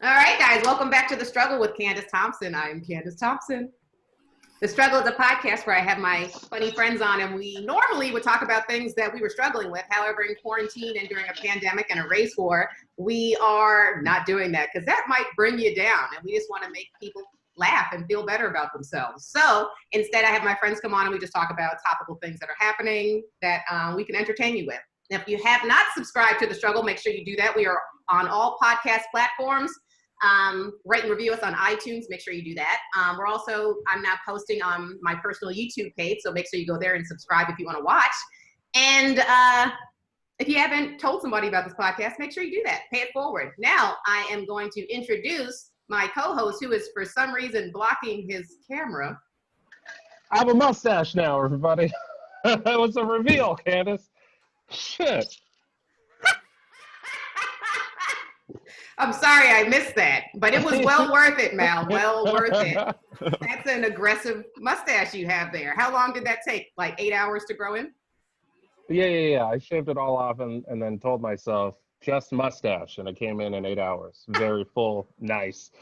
All right, guys, welcome back to The Struggle with Candice Thompson. I'm Candice Thompson. The Struggle is a podcast where I have my funny friends on, and we normally would talk about things that we were struggling with. However, in quarantine and during a pandemic and a race war, we are not doing that because that might bring you down, and we just want to make people laugh and feel better about themselves. So instead, I have my friends come on and we just talk about topical things that are happening that we can entertain you with. Now, if you have not subscribed to The Struggle, make sure you do that. We are on all podcast platforms. Rate and review us on iTunes. Make sure you do that. I'm now posting on my personal YouTube page, so make sure you go there and subscribe if you want to watch. And if you haven't told somebody about this podcast, make sure you do that. Pay it forward. Now, I am going to introduce my co-host, who is for some reason blocking his camera. I have a mustache now, everybody. That was a reveal, Candice. Shit. I'm sorry I missed that, but it was well worth it, Mal. Well worth it. That's an aggressive mustache you have there. How long did that take? Like 8 hours to grow in? Yeah. I shaved it all off and then told myself, just mustache, and it came in 8 hours. Very full, nice.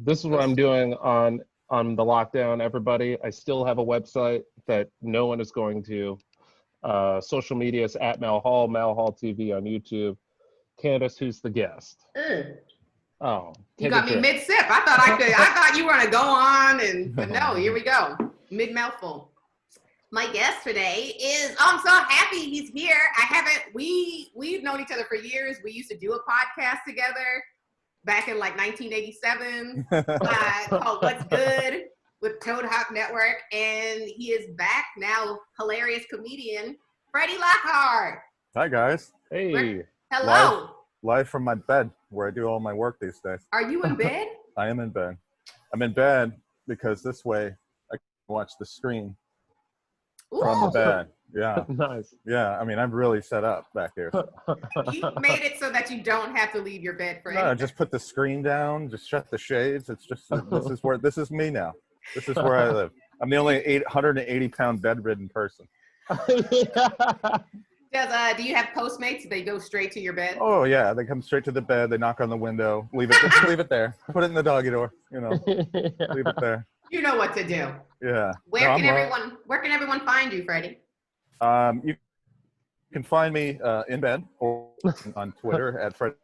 This is what I'm doing on the lockdown, everybody. I still have a website that no one is going to. Social media is at Mal Hall TV on YouTube. Candice, who's the guest? Oh, you got me mid-sip. I thought you were gonna go on, but no, here we go. Mid-mouthful. My guest today is, I'm so happy he's here. We've known each other for years. We used to do a podcast together back in like 1987 called What's Good with Toad Hop Network. And he is back now, hilarious comedian, Freddy Lockhart. Hi, guys. Hey. Hello. Live from my bed where I do all my work these days. Are you in bed? I am in bed. I'm in bed because this way I can watch the screen from the bed. Yeah. Nice. Yeah, I mean, I'm really set up back here. You made it so that you don't have to leave your bed for anything. No, just put the screen down, just shut the shades. It's just, this is me now. This is where I live. I'm the only 180-pound bedridden person. Do you have Postmates? They go straight to your bed? Oh yeah, they come straight to the bed. They knock on the window. Leave it there. Put it in the doggy door. Leave it there. You know what to do. Yeah. Where can everyone find you, Freddie? You can find me in bed or on Twitter at Freddy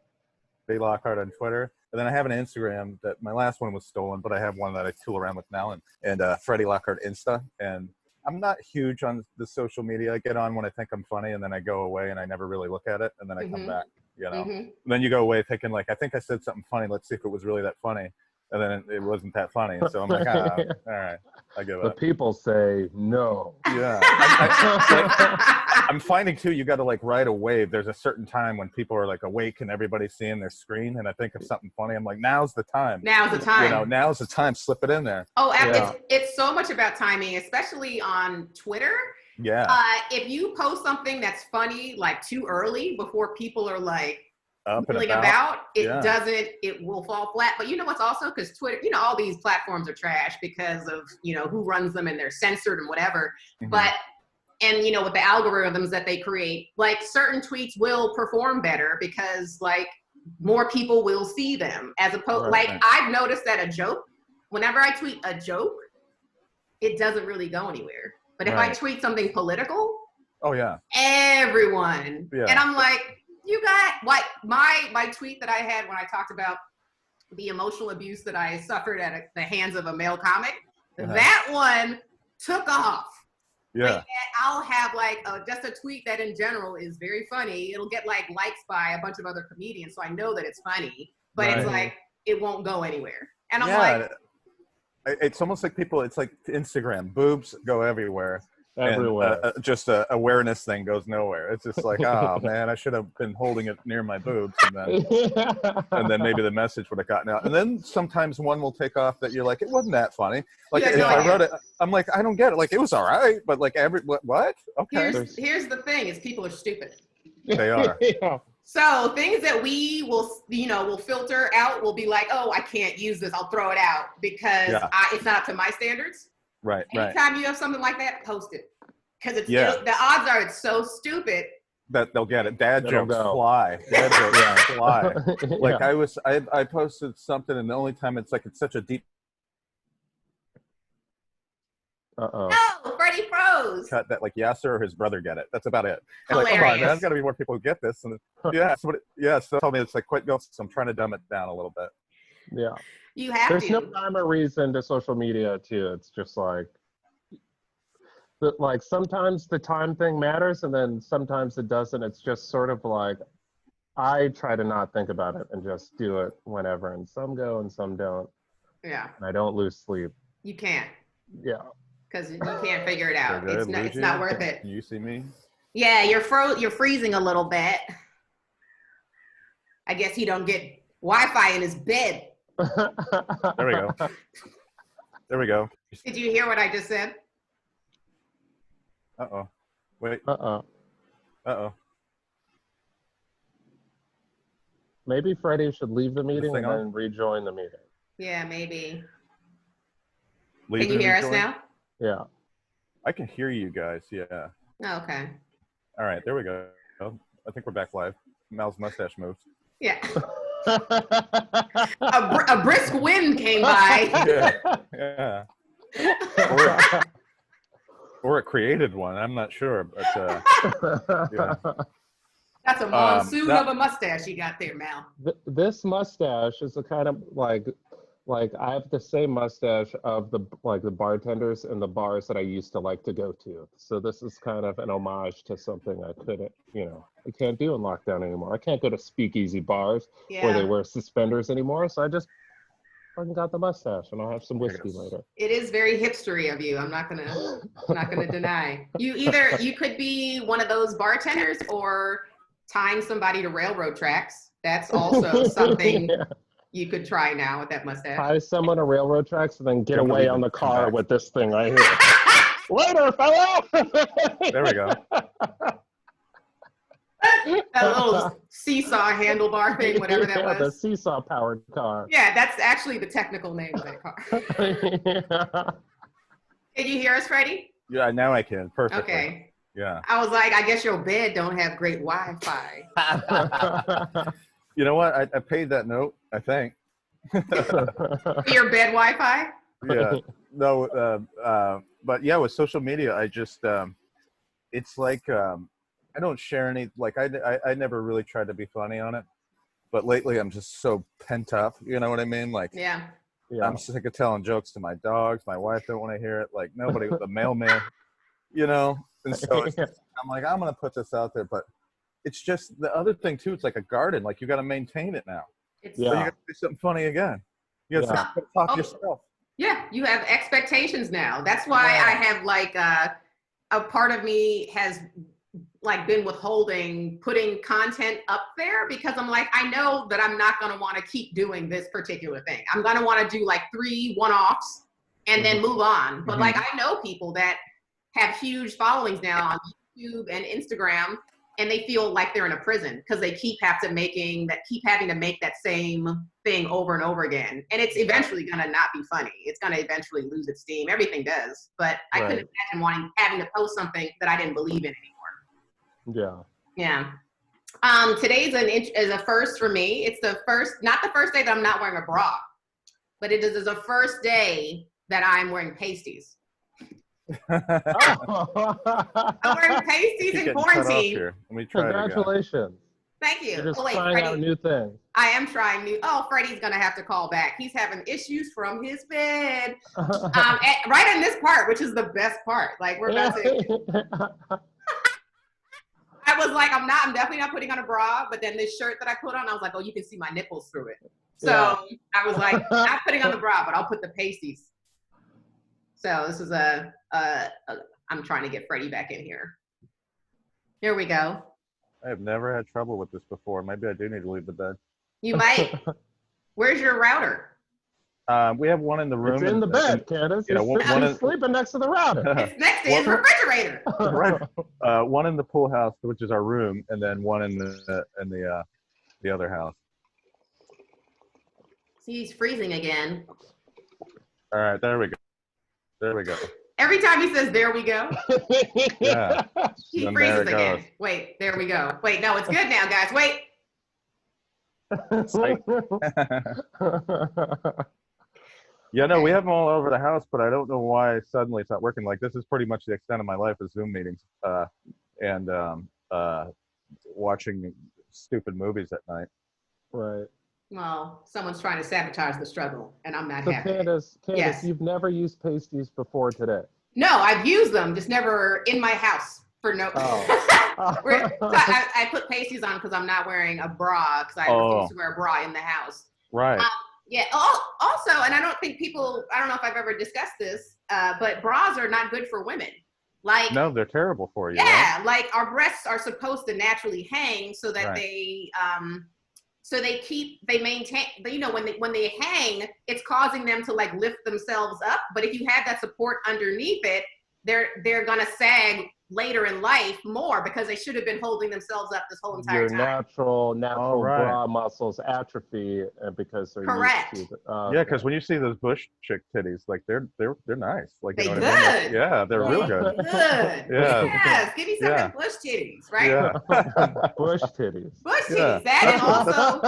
Lockhart on Twitter. And then I have an Instagram that my last one was stolen, but I have one that I tool around with now, and Freddy Lockhart Insta. And I'm not huge on the social media. I get on when I think I'm funny, and then I go away and I never really look at it, and then I come back, And then you go away thinking like, I think I said something funny. Let's see if it was really that funny. And then it wasn't that funny. And so I'm like, all right, I give The up. people say no. Yeah. I'm finding too, you got to like ride a wave. There's a certain time when people are like awake and everybody's seeing their screen. And I think of something funny. I'm like, now's the time. Now's the time. Now's the time. Slip it in there. Oh, it's so much about timing, especially on Twitter. Yeah. If you post something that's funny, like too early before people are like, it will fall flat. But you know what's also, because Twitter, all these platforms are trash because of, who runs them and they're censored and whatever. Mm-hmm. And with the algorithms that they create, like certain tweets will perform better because like more people will see them as opposed, I've noticed that a joke, whenever I tweet a joke, it doesn't really go anywhere. But if I tweet something political, everyone, and I'm like, you got like my tweet that I had when I talked about the emotional abuse that I suffered at the hands of a male comic. That one took off. Yeah. Like, I'll have like just a tweet that in general is very funny. It'll get like likes by a bunch of other comedians, so I know that it's funny. But it's like it won't go anywhere. And I'm like, it's almost like people. It's like Instagram. Boobs go everywhere. Everywhere. And, just a awareness thing goes nowhere. It's just like, oh man, I should have been holding it near my boobs, and then maybe the message would have gotten out. And then sometimes one will take off that you're like, it wasn't that funny. Like if I wrote it, I'm like, I don't get it. Like it was all right, but like what? Okay. Here's the thing: is people are stupid. They are. Yeah. So things that we will, will filter out will be like, oh, I can't use this. I'll throw it out because it's not up to my standards. Right. Anytime you have something like that, post it. Because the odds are it's so stupid that they'll get it. Dad It'll jokes go. fly. Dad jokes fly. Like Yeah. I posted something, and the only time it's such a deep Uh-oh. No, Freddie froze. cut that like Yasser or his brother get it. That's about it. And like, come on, man, Hilarious. there's got to be more people who get this. And so told me it's like quite go. So I'm trying to dumb it down a little bit. Yeah. You have There's to. no rhyme or reason to social media too. It's just like sometimes the time thing matters and then sometimes it doesn't. It's just sort of like I try to not think about it and just do it whenever, and some go and some don't. Yeah. And I don't lose sleep. You can't. Yeah. Because you can't figure it out. Good, It's not worth it. Can you see me? Yeah, you're freezing a little bit. I guess he don't get Wi-Fi in his bed. There we go. There we go. Did you hear what I just said? Uh-oh. Wait. Uh-oh. Uh-oh. Maybe Freddie should leave the meeting and on? then rejoin the meeting. Yeah, maybe. Leave Can you and hear us rejoin? now? Yeah. I can hear you guys. Yeah. Oh, okay. All right. There we go. I think we're back live. Mal's mustache moves. Yeah. a brisk wind came by. Yeah. Yeah. Or it created one. I'm not sure, but yeah. That's a monsoon of a mustache you got there, Mal. This mustache is a kind of like I have the same mustache of the bartenders in the bars that I used to like to go to. So this is kind of an homage to something I couldn't, I can't do in lockdown anymore. I can't go to speakeasy bars where they wear suspenders anymore. So I just fucking got the mustache and I'll have some whiskey later. It is very hipstery of you. I'm not gonna deny. You could be one of those bartenders or tying somebody to railroad tracks. That's also something you could try now with that mustache. Tie someone to railroad tracks and then get away on the car with this thing right here. Later, fella! There we go. That little seesaw handlebar thing, whatever that was. The seesaw powered car. Yeah, that's actually the technical name of that car. Can you hear us, Freddie? Yeah, now I can. Perfectly. Okay. Yeah. I was like, I guess your bed don't have great Wi-Fi. You know what? I paid that note, I think. Your bed Wi-Fi? Yeah. No, but yeah, with social media, I just, it's like, I don't share any, I never really tried to be funny on it. But lately I'm just so pent up, you know what I mean? Yeah. I'm sick of telling jokes to my dogs. My wife don't want to hear it. Like nobody, the mailman, And so I'm like, I'm going to put this out there, but it's just the other thing too. It's like a garden. Like you got to maintain it now. So you got to do something funny again. You got to talk to yourself. Yeah, you have expectations now. That's why I have a part of me has been withholding putting content up there because I'm like, I know that I'm not going to want to keep doing this particular thing. I'm going to want to do 3 one-offs and then move on. But I know people that have huge followings now on YouTube and Instagram, and they feel like they're in a prison because they keep having to make that same thing over and over again. And it's eventually going to not be funny. It's going to eventually lose its steam. Everything does. But I couldn't imagine having to post something that I didn't believe in anymore. Yeah. Today's is a first for me. It's not the first day that I'm not wearing a bra, but it is the first day that I'm wearing pasties. I'm wearing pasties in quarantine. Let me try Congratulations. Thank you. You're just trying out new things. I am trying new. Oh, Freddie's going to have to call back. He's having issues from his bed. Right in this part, which is the best part. We're about to. I was like, I'm definitely not putting on a bra, but then this shirt that I put on, I was like, oh, you can see my nipples through it. So I was like, not putting on the bra, but I'll put the pasties. So this is I'm trying to get Freddie back in here. Here we go. I have never had trouble with this before. Maybe I do need to leave the bed. You might. Where's your router? We have one in the room. It's in the bed, Candice. He's sleeping next to the router. It's next to his refrigerator. Right. One in the pool house, which is our room, and then one in the other house. See, he's freezing again. All right, there we go. There we go. Every time he says, there we go, Yeah. he Then freezes there it again. Wait, there we go. Wait, no, it's good now, guys. Wait. Psych. Yeah, no, we have them all over the house, but I don't know why suddenly it's not working. Like, this is pretty much the extent of my life is Zoom meetings and watching stupid movies at night. Right. Well, someone's trying to sabotage the struggle, and I'm not So happy. Candice, Yes. you've never used pasties before today. No, I've used them, just never in my house for no. Oh. So I put pasties on because I'm not wearing a bra because I refuse to wear a bra in the house. Right. Yeah. Also, and I don't think I don't know if I've ever discussed this, but bras are not good for women. Like, no, they're terrible for you. Yeah, right? like our breasts are supposed to naturally hang so that they maintain. You know, when they hang, it's causing them to like lift themselves up. But if you have that support underneath it, they're gonna sag later in life more because they should have been holding themselves up this whole entire Your time. natural right. bra muscles atrophy because they're Correct. used to Yeah, because when you see those bush chick titties, like they're nice. Like, you They know what I mean? good. Yeah, they're real good. Good. Yeah. Yes. Give me some Yeah. of bush titties, right? Yeah. bush titties. Bush titties. Yeah. That and also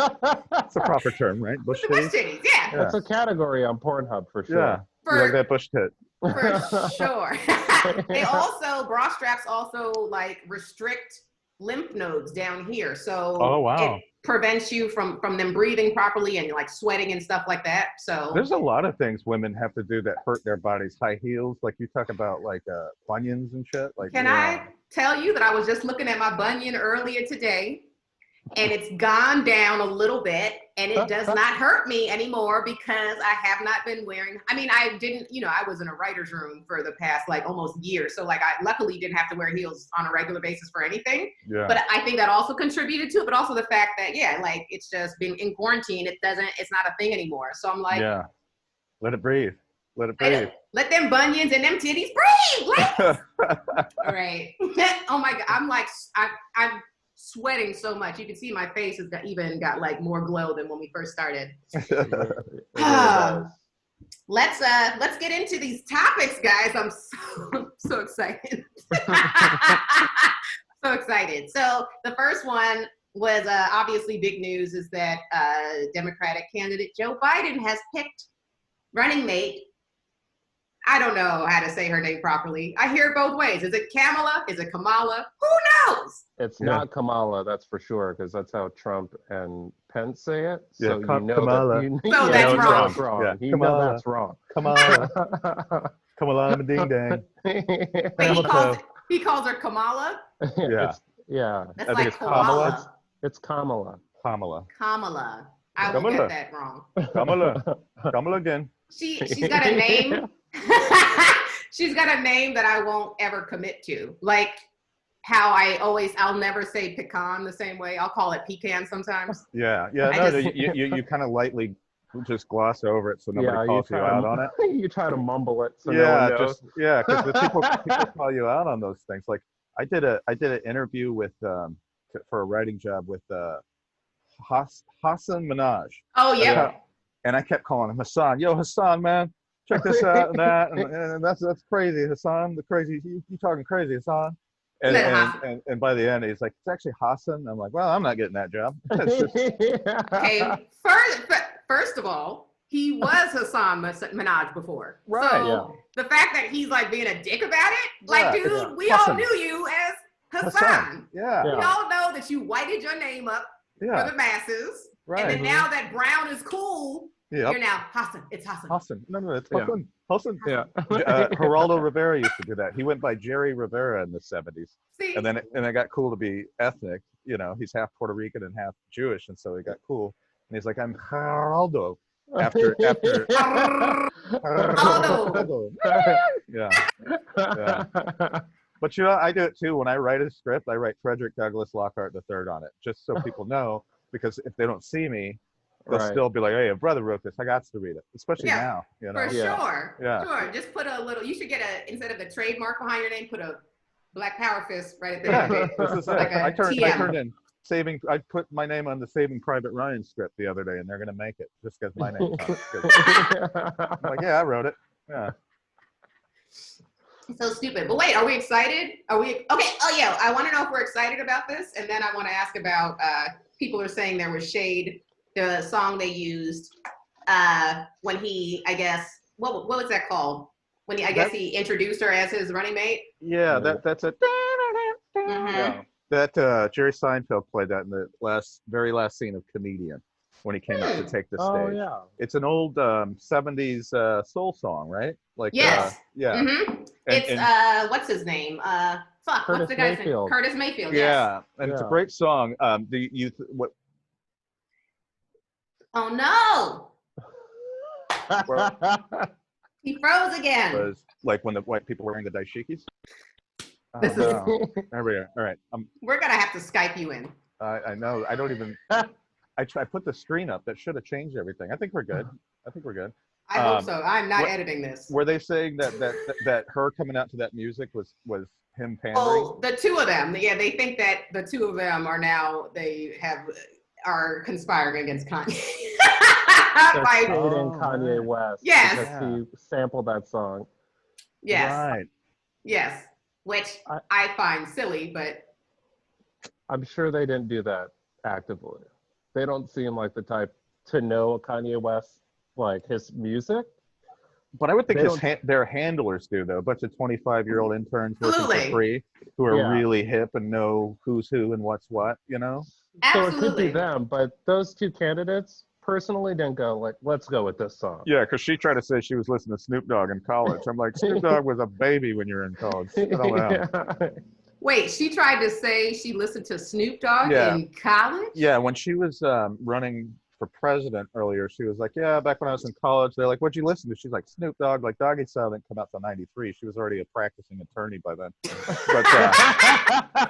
That's a proper term, right? Bush the bush titties. titties. Yeah. That's a category on Pornhub for sure. Yeah. You like that bush tit? For sure. They also, bra straps also like restrict lymph nodes down here. So it prevents you from them breathing properly and like sweating and stuff like that. So there's a lot of things women have to do that hurt their bodies. High heels, like you talk about like bunions and shit. Like, can I tell you that I was just looking at my bunion earlier today and it's gone down a little bit and it does not hurt me anymore because I have not been wearing, I mean, I didn't, I was in a writer's room for the past like almost year. So like I luckily didn't have to wear heels on a regular basis for anything. Yeah. But I think that also contributed to it, but also the fact that, like it's just being in quarantine, it's not a thing anymore. So I'm like, yeah, let it breathe. Let it breathe. Let them bunions and them titties breathe. All right. Oh my God. I'm like, I'm sweating so much. You can see my face has even got like more glow than when we first started. Let's get into these topics, guys. I'm so excited. So excited. So the first one was obviously big news is that Democratic candidate Joe Biden has picked running mate. I don't know how to say her name properly. I hear it both ways. Is it Kamala? Is it Kamala? Who knows? It's not Kamala, that's for sure, because that's how Trump and Pence say it. Yeah, So you know Kamala. That's wrong. That's wrong. Yeah, You know that's wrong. Kamala. Kamala, I'm a ding dang. Wait, he calls her Kamala? Yeah. That's I like think it's Kamala. It's Kamala. Kamala. I will get that wrong. Kamala again. She's got a name. She's got a name that I won't ever commit to. Like how I'll never say pecan the same way. I'll call it pecan sometimes. Yeah. You kind of lightly just gloss over it so nobody calls you out on it. You try to mumble it so no one knows. Because the people call you out on those things. Like I did an interview with for a writing job with Hassan Minaj. Oh yeah. And I kept calling him Hassan. Yo, Hassan, man, check this out and that, and that's crazy, Hassan. The crazy, you talking crazy, Hassan. And by the end, he's like, it's actually Hassan. I'm like, well, I'm not getting that job. Okay, first of all, he was Hassan Minaj before. Right. So the fact that he's like being a dick about it, like, dude, we all knew you as Hassan. Yeah. We all know that you whited your name up for the masses. Right. And then now that brown is cool, you're now Hassan. It's Hassan. Hassan. No, it's Hassan. Hassan. Yeah. Geraldo Rivera used to do that. He went by Jerry Rivera in the 70s. See? And then it got cool to be ethnic. You know, he's half Puerto Rican and half Jewish, and so he got cool. And he's like, I'm Geraldo. After Geraldo. Yeah. But I do it too. When I write a script, I write Frederick Douglass Lockhart III on it, just so people know. Because if they don't see me, they'll still be like, hey, a brother wrote this. I got to read it, especially now. You know? For sure. Yeah. Sure. Just put a little, you should get instead of the trademark behind your name, put a Black Power Fist right at the end of it. This is like I turned in TM. I put my name on the Saving Private Ryan script the other day, and they're going to make it just because my name's on it. I'm like, yeah, I wrote it. Yeah. So stupid. But wait, are we excited? Are we okay? Oh yeah, I want to know if we're excited about this, and then I want to ask about people are saying there was shade. The song they used when he, I guess, what was that called? When he, I guess he introduced her as his running mate. Yeah, that's it. Mm-hmm. Yeah. That Jerry Seinfeld played that in the very last scene of Comedian when he came out to take the stage. Oh yeah. It's an old 70s soul song, right? Like Yes. yeah. Mm-hmm. It's what's his name? Fuck. Curtis What's the guy's Mayfield. name? Curtis Mayfield. Yes. Yeah, and it's a great song. What? Oh no! He froze again. Was like when the white people were wearing the dashikis. Oh, This is. no. There we are. All right. We're gonna have to Skype you in. I know. I don't even. I put the screen up. That should have changed everything. I think we're good. I hope so. I'm not editing this. Were they saying that her coming out to that music was him pandering? Oh, the two of them. Yeah, they think that the two of them are conspiring against Kanye. They're shading Kanye West. Yes. Because he sampled that song. Yes. Right. Yes. Which I find silly, but I'm sure they didn't do that actively. They don't seem like the type to know Kanye West, like his music. But I would think their handlers do, though. A bunch of 25-year-old interns working for free who are really hip and know who's who and what's what, you know? Absolutely. So it could be them, but those two candidates personally didn't go like, let's go with this song. Yeah, because she tried to say she was listening to Snoop Dogg in college. I'm like, Snoop Dogg was a baby when you were in college. I don't know. Yeah. Wait, she tried to say she listened to Snoop Dogg in college? Yeah, when she was running for president earlier, she was like, yeah, back when I was in college, they're like, what'd you listen to? She's like, Snoop Dogg. Like, Doggy Style didn't come out till 93. She was already a practicing attorney by then. But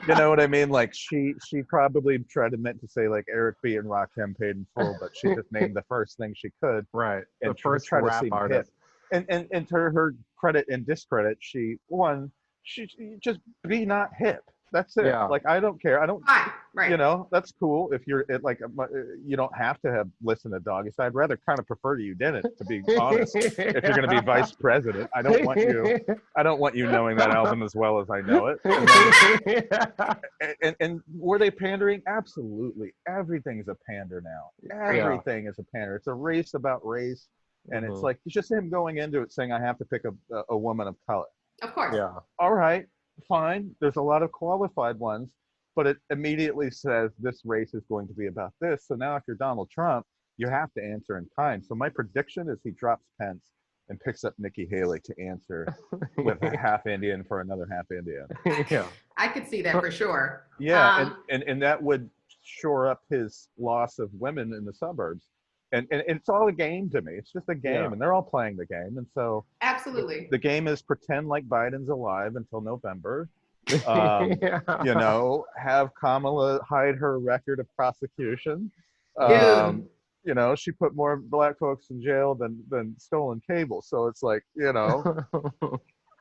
you know what I mean? Like, she probably meant to say, like, Eric B. and Rakim paid in full, but she just named the first thing she could. Right. And the first try to rap seem artist. hip. And to her credit and discredit, she just be not hip. That's it. Yeah. Like, I don't care. I don't. Fine. Right. You know, that's cool. If you're like, you don't have to have listened to Doggy Style. I'd rather kind of prefer you didn't, to be honest. If you're going to be vice president, I don't want you knowing that album as well as I know it. And were they pandering? Absolutely. Everything's a pander now. Everything is a pander. It's a race about race, and it's like it's just him going into it saying, I have to pick a woman of color. Of course. Yeah. All right. Fine. There's a lot of qualified ones, but it immediately says this race is going to be about this. So now if you're Donald Trump, you have to answer in kind. So my prediction is he drops Pence and picks up Nikki Haley to answer with a half Indian for another half Indian. Yeah. I could see that for sure. Yeah, and that would shore up his loss of women in the suburbs. And it's all a game to me. It's just a game, and they're all playing the game. And so absolutely, the game is pretend like Biden's alive until November. You know, have Kamala hide her record of prosecution. You know, she put more black folks in jail than stolen cable. So it's like, you know.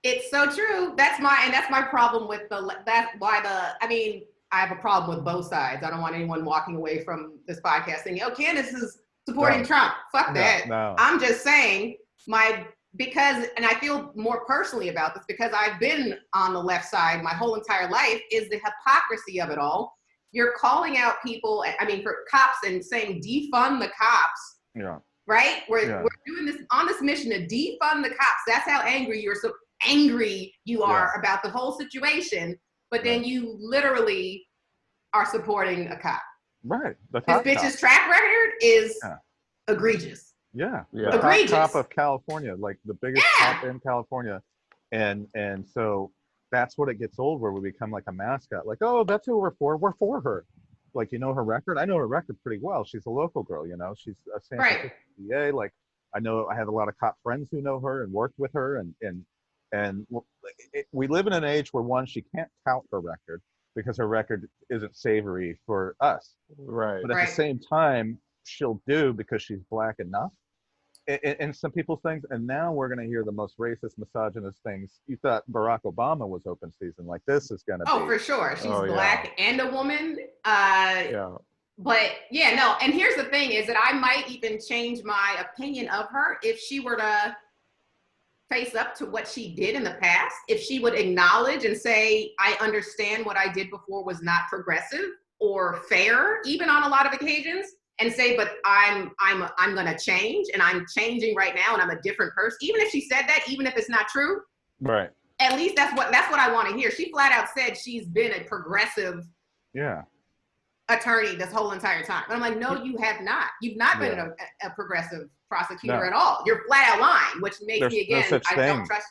It's so true. That's my problem with I mean, I have a problem with both sides. I don't want anyone walking away from this podcast saying, oh, Candice is supporting Trump. Fuck that. No. I'm just saying and I feel more personally about this because I've been on the left side my whole entire life, is the hypocrisy of it all. You're calling out people, I mean, for cops and saying defund the cops. Yeah. Right? We're doing this on this mission to defund the cops. That's how angry you are about the whole situation. But then you literally are supporting a cop. Right. This bitch's track record is egregious. Yeah. Egregious. Top of California, like the biggest cop in California. And so that's what it gets old, where we become like a mascot. Like, oh, that's who we're for. We're for her. Like, you know her record? I know her record pretty well. She's a local girl, you know. She's a San Francisco DA. Like, I have a lot of cop friends who know her and worked with her. And we live in an age where, one, she can't tout her record because her record isn't savory for us. Right. But at the same time, she'll do because she's black enough. And some people's things. And now we're going to hear the most racist, misogynist things. You thought Barack Obama was open season. Like, this is going to be. Oh, for sure. She's black and a woman. But and here's the thing is that I might even change my opinion of her if she were to face up to what she did in the past, if she would acknowledge and say, I understand what I did before was not progressive or fair, even on a lot of occasions, and say, but I'm gonna change, and I'm changing right now, and I'm a different person. Even if she said that, even if it's not true, Right. at least that's what I want to hear. She flat out said she's been a progressive attorney this whole entire time. And I'm like, no, you have not. You've not been a progressive prosecutor at all. You're flat out lying, which makes me, again, no such I don't trust.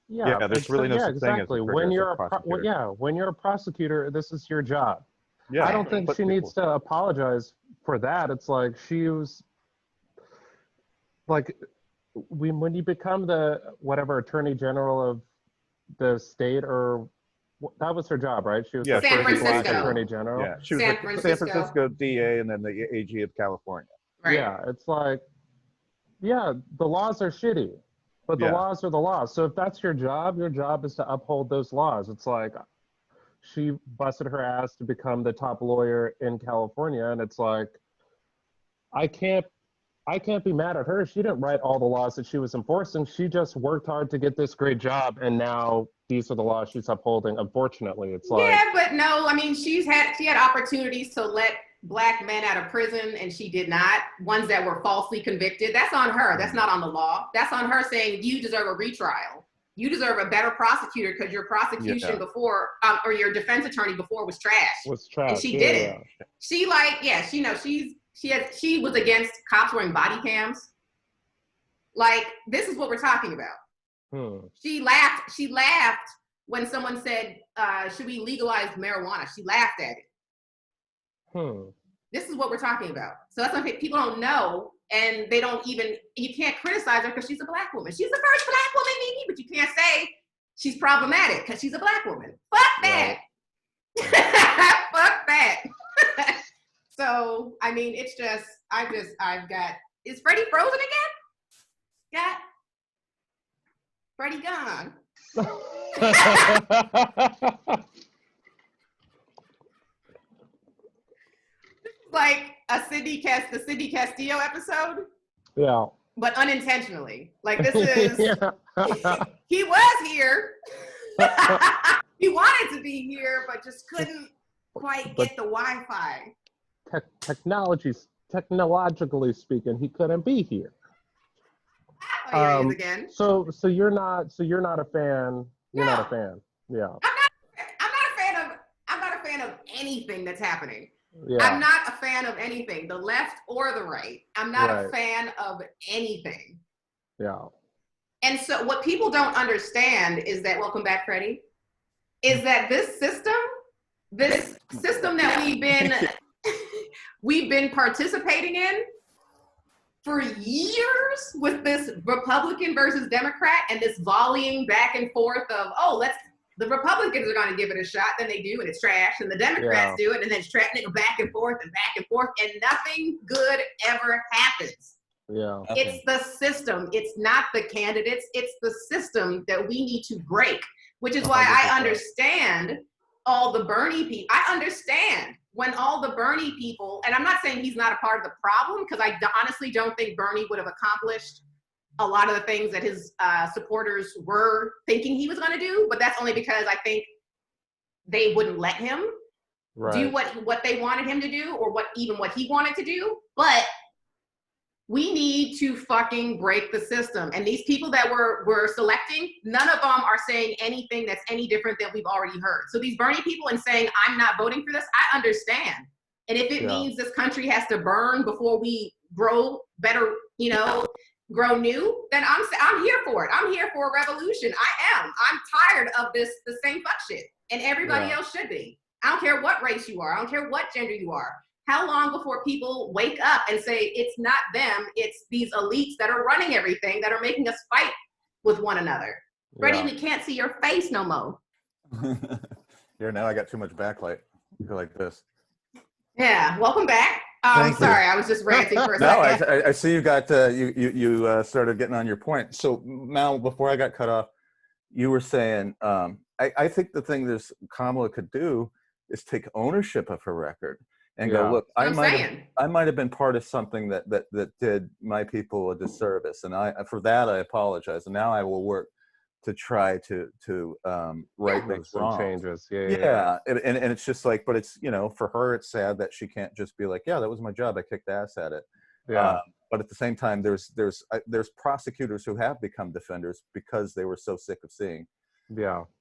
Yeah, there's really no such thing as a when you're prosecutor. when you're a prosecutor, this is your job. Yeah, I don't think she needs to apologize for that. It's like she was like, when you become the whatever attorney general of the state, or that was her job, right? She was the San first Black Francisco attorney general. Yeah, she was San the San Francisco DA and then the AG of California. Right. Yeah, it's like, yeah, the laws are shitty, but the laws are the laws. So if that's your job is to uphold those laws. It's like, she busted her ass to become the top lawyer in California, and it's like, I can't be mad at her. She didn't write all the laws that she was enforcing. She just worked hard to get this great job, and now these are the laws she's upholding. Unfortunately, it's like, yeah, but no, I mean, she had opportunities to let Black men out of prison, and she did not. Ones that were falsely convicted. That's on her. That's not on the law. That's on her saying you deserve a retrial. You deserve a better prosecutor because your prosecution before, or your defense attorney before was trash. And she did it. She she was against cops wearing body cams. Like, this is what we're talking about. She laughed when someone said, should we legalize marijuana? She laughed at it. This is what we're talking about. So that's something people don't know, and they don't even, you can't criticize her because she's a Black woman. She's the first Black woman, Mimi, but you can't say she's problematic because she's a Black woman. Fuck that. Fuck that. So, I mean, it's just, I've got, is Freddie frozen again? Got Freddie gone. Like the Sidney Castillo episode. Yeah. But unintentionally. Like, this is, he was here. He wanted to be here, but just couldn't quite get the Wi-Fi. Technologically speaking, he couldn't be here. Oh, again. So you're not a fan. You're not a fan. Yeah. I'm not a fan of anything that's happening. Yeah. I'm not a fan of anything, the left or the right. I'm not a fan of anything. Yeah. And so what people don't understand is that, welcome back, Freddie, is that this system that we've been participating in for years, with this Republican versus Democrat and this volleying back and forth of, the Republicans are going to give it a shot, then they do, and it's trash, and the Democrats do it, and then it's trash, and they go back and forth, and nothing good ever happens. Yeah. It's the system. It's not the candidates. It's the system that we need to break, which is why 100%. I understand all the Bernie people. I understand when all the Bernie people, and I'm not saying he's not a part of the problem, because I honestly don't think Bernie would have accomplished a lot of the things that his supporters were thinking he was going to do, but that's only because I think they wouldn't let him do what they wanted him to do, or what he wanted to do. But we need to fucking break the system. And these people that we're selecting, none of them are saying anything that's any different than we've already heard. So these Bernie people and saying, I'm not voting for this, I understand. And if it means this country has to burn before we grow better, grow new, then I'm here for it. I'm here for a revolution. I am. I'm tired of the same fuck shit. And everybody else should be. I don't care what race you are. I don't care what gender you are. How long before people wake up and say, it's not them, it's these elites that are running everything, that are making us fight with one another. Freddie, we can't see your face no more. Here, now I got too much backlight. You're like this. Yeah, welcome back. Sorry, I was just ranting for a second. No, I see you got, you started getting on your point. So Mal, before I got cut off, you were saying, I think the thing this Kamala could do is take ownership of her record. and go, look, I I'm saying. might have been part of something that did my people a disservice, and for that I apologize, and now I will work to try to right those some wrongs. changes. And it's just like, but it's, for her, it's sad that she can't just be like, yeah, that was my job, I kicked ass at it. But at the same time, there's prosecutors who have become defenders because they were so sick of seeing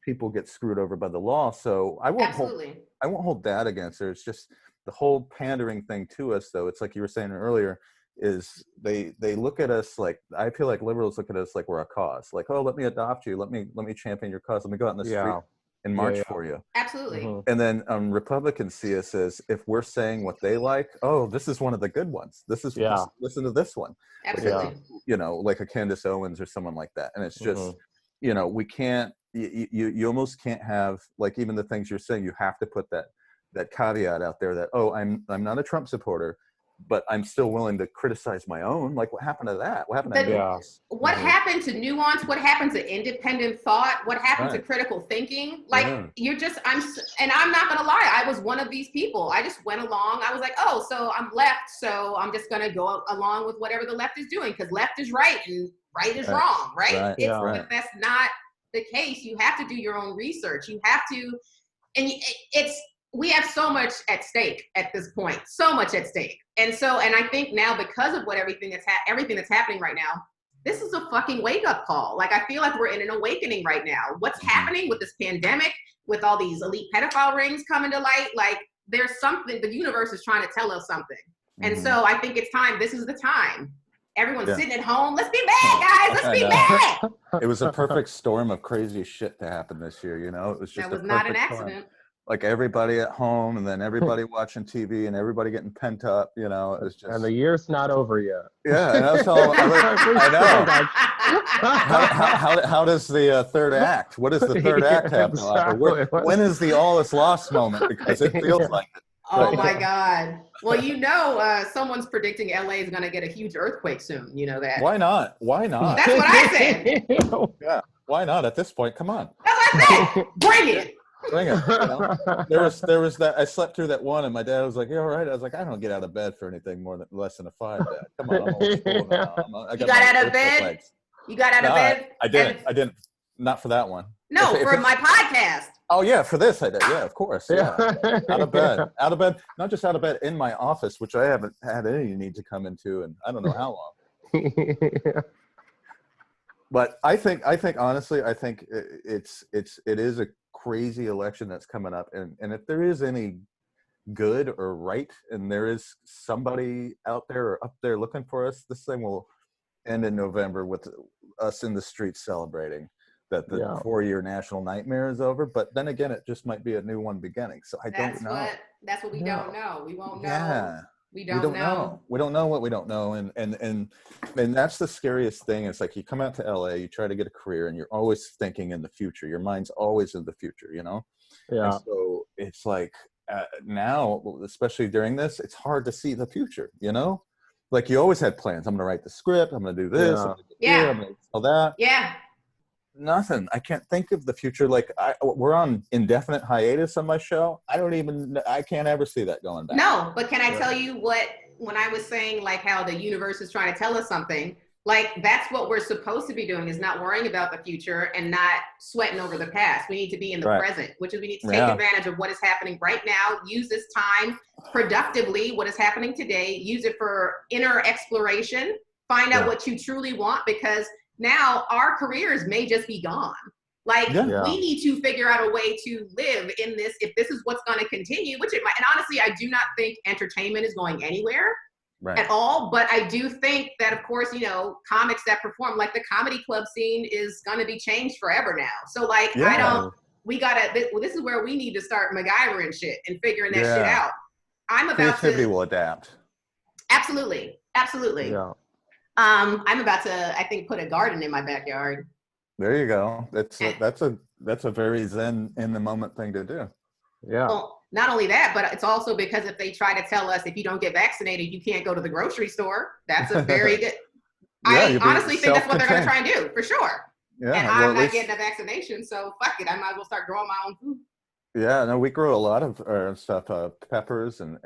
people get screwed over by the law. So I won't hold that against her. It's just the whole pandering thing to us, though. It's like you were saying earlier, is they look at us like, I feel like liberals look at us like we're a cause. Like, oh, let me adopt you. Let me champion your cause. Let me go out in the street and march for you. Absolutely. And then Republicans see us as, if we're saying what they like, oh, this is one of the good ones. This is listen to this one. Absolutely. Like a Candace Owens or someone like that. And it's just, we can't. You almost can't have, like, even the things you're saying. You have to put that caveat out there that, oh, I'm not a Trump supporter, but I'm still willing to criticize my own. Like, what happened to that? What happened to nuance? What happened to nuance? What happened to independent thought? What happened to critical thinking? Like, I'm not gonna lie, I was one of these people. I just went along. I was like, oh, so I'm left, so I'm just gonna go along with whatever the left is doing, because left is right and right is wrong, right? But that's not the case. You have to do your own research. You have to, and we have so much at stake at this point, so much at stake. And I think now, because of everything that's happening right now, this is a fucking wake up call. Like, I feel like we're in an awakening right now. What's happening with this pandemic, with all these elite pedophile rings coming to light? Like, there's something, the universe is trying to tell us something. And so I think it's time. This is the time. Everyone's sitting at home. Let's be mad, guys. Let's be mad. It was a perfect storm of crazy shit to happen this year. It was just that was not an accident. Storm. Like, everybody at home, and then everybody watching TV, and everybody getting pent up. It was just. And the year's not over yet. Yeah, and that's all. I know. How does the third act? What does the third act have to offer? When is the all is lost moment? Because it feels like it. Oh my God. Well, someone's predicting LA is going to get a huge earthquake soon. You know that. Why not? That's what I said. Yeah. Why not? At this point, come on. That's what I said. Bring it. Bring it. There was that. I slept through that one, and my dad was like, "You all right?" I was like, "I don't get out of bed for anything less than a 5, Dad. Come on, I'm old school now. You got out of bed? You got out of bed? I didn't. Not for that one. No, for my podcast. Oh yeah, for this I did. Yeah, of course. Yeah. Out of bed. Not just out of bed, in my office, which I haven't had any need to come into, and I don't know how long. But I think honestly, it is a crazy election that's coming up, and if there is any good or right, and there is somebody out there or up there looking for us, this thing will end in November with us in the streets celebrating that the 4-year national nightmare is over. But then again, it just might be a new one beginning. So I don't know. That's what we don't know. We won't know. Yeah. We don't know. We don't know what we don't know. And that's the scariest thing. It's like, you come out to LA, you try to get a career, and you're always thinking in the future. Your mind's always in the future, Yeah. And so it's like, now, especially during this, it's hard to see the future, Like, you always had plans. I'm going to write the script. I'm going to do this. I'm going to do all that. Yeah. Nothing. I can't think of the future. Like, we're on indefinite hiatus on my show. I can't ever see that going back. No, but can I tell you when I was saying, like, how the universe is trying to tell us something, like, that's what we're supposed to be doing, is not worrying about the future and not sweating over the past. We need to be in the present, which is we need to take advantage of what is happening right now, use this time productively, what is happening today, use it for inner exploration, find out what you truly want, because now our careers may just be gone. Like, we need to figure out a way to live in this, if this is what's going to continue, which it might. And honestly, I do not think entertainment is going anywhere at all. But I do think that, of course, comics that perform, like the comedy club scene, is going to be changed forever now. So, like, this is where we need to start MacGyvering shit and figuring that shit out. Creativity will adapt. Absolutely. Yeah. I'm about to, I think, put a garden in my backyard. There you go. That's a very zen, in the moment thing to do. Yeah. Well, not only that, but it's also because if they try to tell us, if you don't get vaccinated, you can't go to the grocery store. That's a very good. I honestly think that's what they're going to try and do, for sure. Yeah. And I'm not getting a vaccination, so fuck it. I might as well start growing my own food. Yeah, no, we grow a lot of stuff, peppers and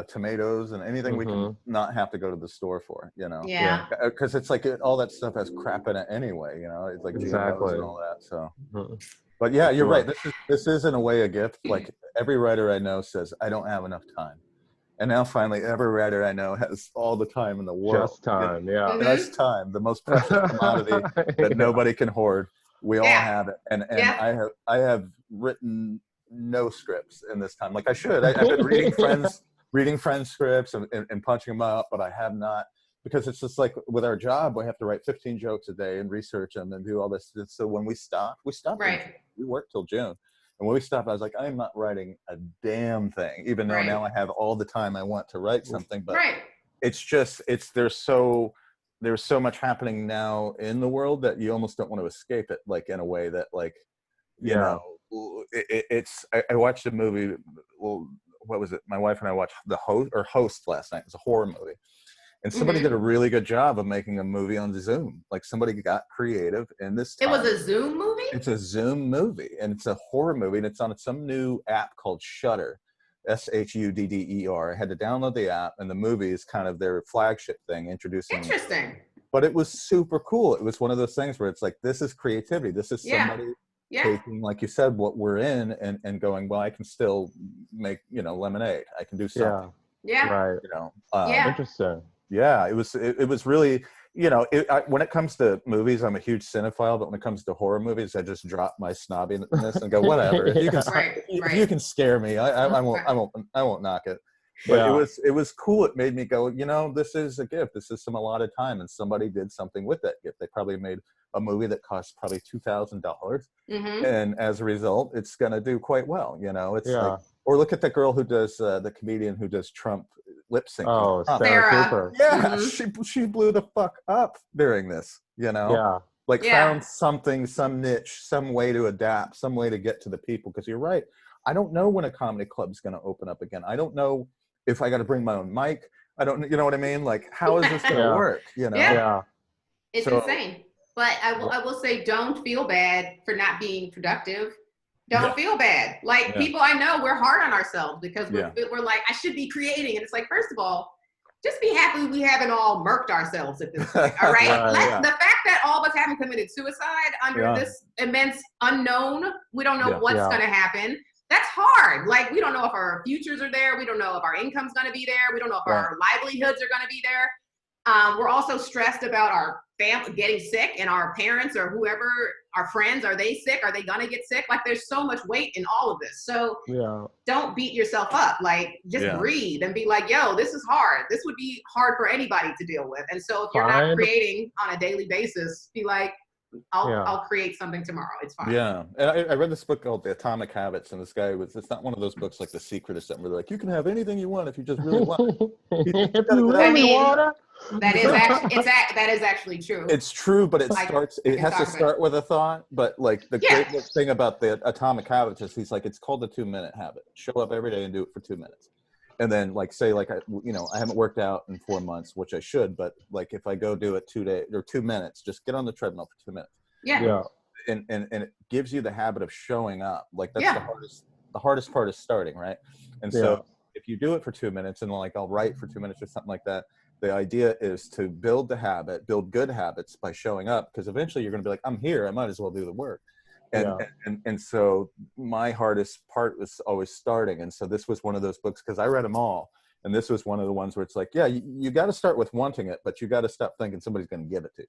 tomatoes and anything we can not have to go to the store for, you know. Yeah. Because it's like all that stuff has crap in it anyway, you know. It's like GMOs and all that. So, but yeah, you're right. This is in a way a gift. Like every writer I know says, I don't have enough time. And now finally, every writer I know has all the time in the world. Just time, yeah. Just time, the most precious commodity that nobody can hoard. We all have it, and I have written no scripts in this time. Like I should. I've been reading friends scripts and punching them up, but I have not, because it's just like with our job, we have to write 15 jokes a day and research them and do all this. So when we stop. Right. We work till June. And when we stopped, I was like, I'm not writing a damn thing, even though now I have all the time I want to write something. But it's just, there's so much happening now in the world that you almost don't want to escape it, like in a way that, like, you know, I watched a movie. Well, what was it? My wife and I watched Host last night. It was a horror movie. And somebody did a really good job of making a movie on Zoom. Like somebody got creative in this time. It was a Zoom movie? It's a Zoom movie, and it's a horror movie, and it's on some new app called Shudder, Shudder. I had to download the app, and the movie is kind of their flagship thing, introducing. Interesting. But it was super cool. It was one of those things where it's like, this is creativity. This is somebody taking, like you said, what we're in and going, well, I can still make, you know, lemonade. I can do something. Yeah. Right. You know. Interesting. Yeah, it was really, you know, when it comes to movies, I'm a huge cinephile, but when it comes to horror movies, I just drop my snobbiness and go, whatever. If you can, if you can scare me, I won't knock it. But it was cool. It made me go, you know, this is a gift. This is some allotted time, and somebody did something with that gift. They probably made a movie that cost probably $2,000, and as a result, it's gonna do quite well. You know, it's like, or look at the girl who does the comedian who does Trump lip sync. Oh, Sarah Cooper. Yeah, she blew the fuck up during this, you know? Like found something, some niche, some way to adapt, some way to get to the people. Because you're right. I don't know when a comedy club's going to open up again. I don't know if I got to bring my own mic. I don't, you know what I mean? Like, how is this going to work? You know? It's insane. But I will say, don't feel bad for not being productive. Don't feel bad. Like people I know, we're hard on ourselves because we're like, I should be creating. And it's like, first of all, just be happy we haven't all murked ourselves at this point. All right. The fact that all of us haven't committed suicide under this immense unknown, we don't know what's going to happen. That's hard. Like, we don't know if our futures are there. We don't know if our income's going to be there. We don't know if our livelihoods are going to be there. We're also stressed about our family getting sick, and our parents or whoever, our friends, are they sick? Are they gonna get sick? Like, there's so much weight in all of this. So don't beat yourself up. Like, just breathe and be like, yo, this is hard. This would be hard for anybody to deal with. And so if you're not creating on a daily basis, be like, I'll create something tomorrow. It's fine. Yeah. And I read this book called The Atomic Habits, and this guy it's not one of those books like The Secret or something where they're like, you can have anything you want if you just really want. Water. That is actually true. It's true, but it has to start with a thought. But like the great thing about The Atomic Habits is he's like, it's called the 2-minute habit. Show up every day and do it for 2 minutes. And then like say like I haven't worked out in 4 months, which I should, but like if I go do it 2 days or 2 minutes, just get on the treadmill for 2 minutes. Yeah. And it gives you the habit of showing up. Like that's the hardest part is starting, right? And so if you do it for 2 minutes and like I'll write for 2 minutes or something like that, the idea is to build the habit, build good habits by showing up, because eventually you're going to be like, I'm here, I might as well do the work. And so my hardest part was always starting. And so this was one of those books, because I read them all. And this was one of the ones where it's like, you got to start with wanting it, but you got to stop thinking somebody's going to give it to you.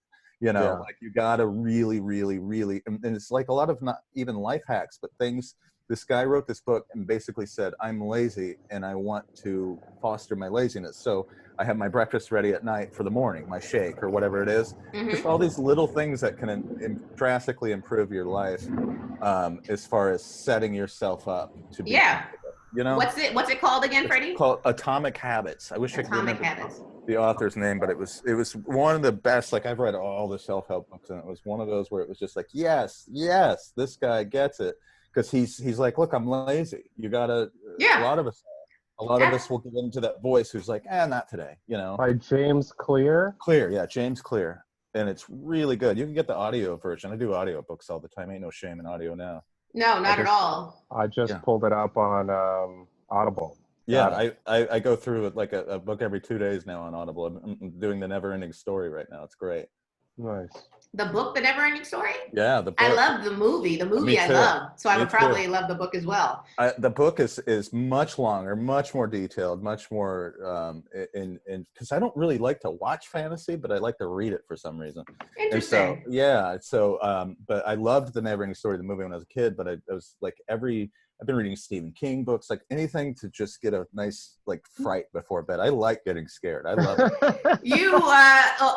You know, like you got to really, really, really, and it's like a lot of not even life hacks, but things. This guy wrote this book and basically said, I'm lazy and I want to foster my laziness. So I have my breakfast ready at night for the morning, my shake or whatever it is. Just all these little things that can drastically improve your life as far as setting yourself up to be. You know, what's it called again, Freddie? It's called Atomic Habits. I wish I could remember the author's name, but it was one of the best. Like I've read all the self-help books, and it was one of those where it was just like, yes, this guy gets it, because he's like, look, I'm lazy. You gotta. A lot of us will get into that voice who's like, not today. You know. By James Clear. James Clear, and it's really good. You can get the audio version. I do audio books all the time. Ain't no shame in audio now. No, not at all. I just pulled it up on Audible. Yeah, I go through it like a book every 2 days now on Audible. I'm doing the Never Ending Story right now. It's great. Nice. The book, The Never Ending Story? Yeah, the book. I love the movie. The movie I love. So I would probably love the book as well. The book is much longer, much more detailed, much more in because I don't really like to watch fantasy, but I like to read it for some reason. Interesting. And so but I loved the Never Ending Story, the movie, when I was a kid, but I was like I've been reading Stephen King books, like anything to just get a nice like fright before bed. I like getting scared. I love it.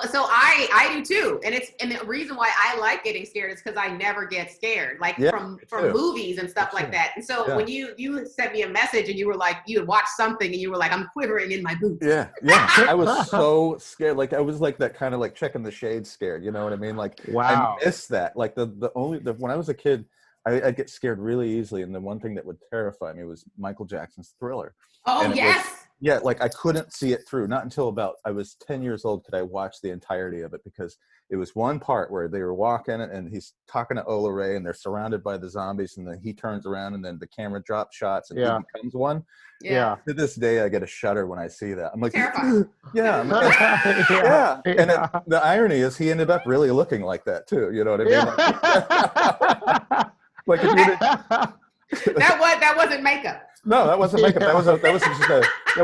So I do too. And the reason why I like getting scared is because I never get scared, like from movies and stuff like that. And so when you sent me a message and you were like, you had watched something and you were like, I'm quivering in my boots. Yeah. I was so scared. Like I was like that kind of like checking the shade scared. You know what I mean? Like, wow. I missed that. Like when I was a kid, I'd get scared really easily, and the one thing that would terrify me was Michael Jackson's Thriller. Oh, and yes! Like I couldn't see it through. Not until about I was 10 years old could I watch the entirety of it, because it was one part where they were walking, and he's talking to Ola Ray, and they're surrounded by the zombies, and then he turns around, and then the camera drops shots, and he becomes one. Yeah. To this day, I get a shudder when I see that. I'm like, terrifying. And the irony is, he ended up really looking like that too. You know what I mean? Like that wasn't makeup. No, that wasn't makeup. That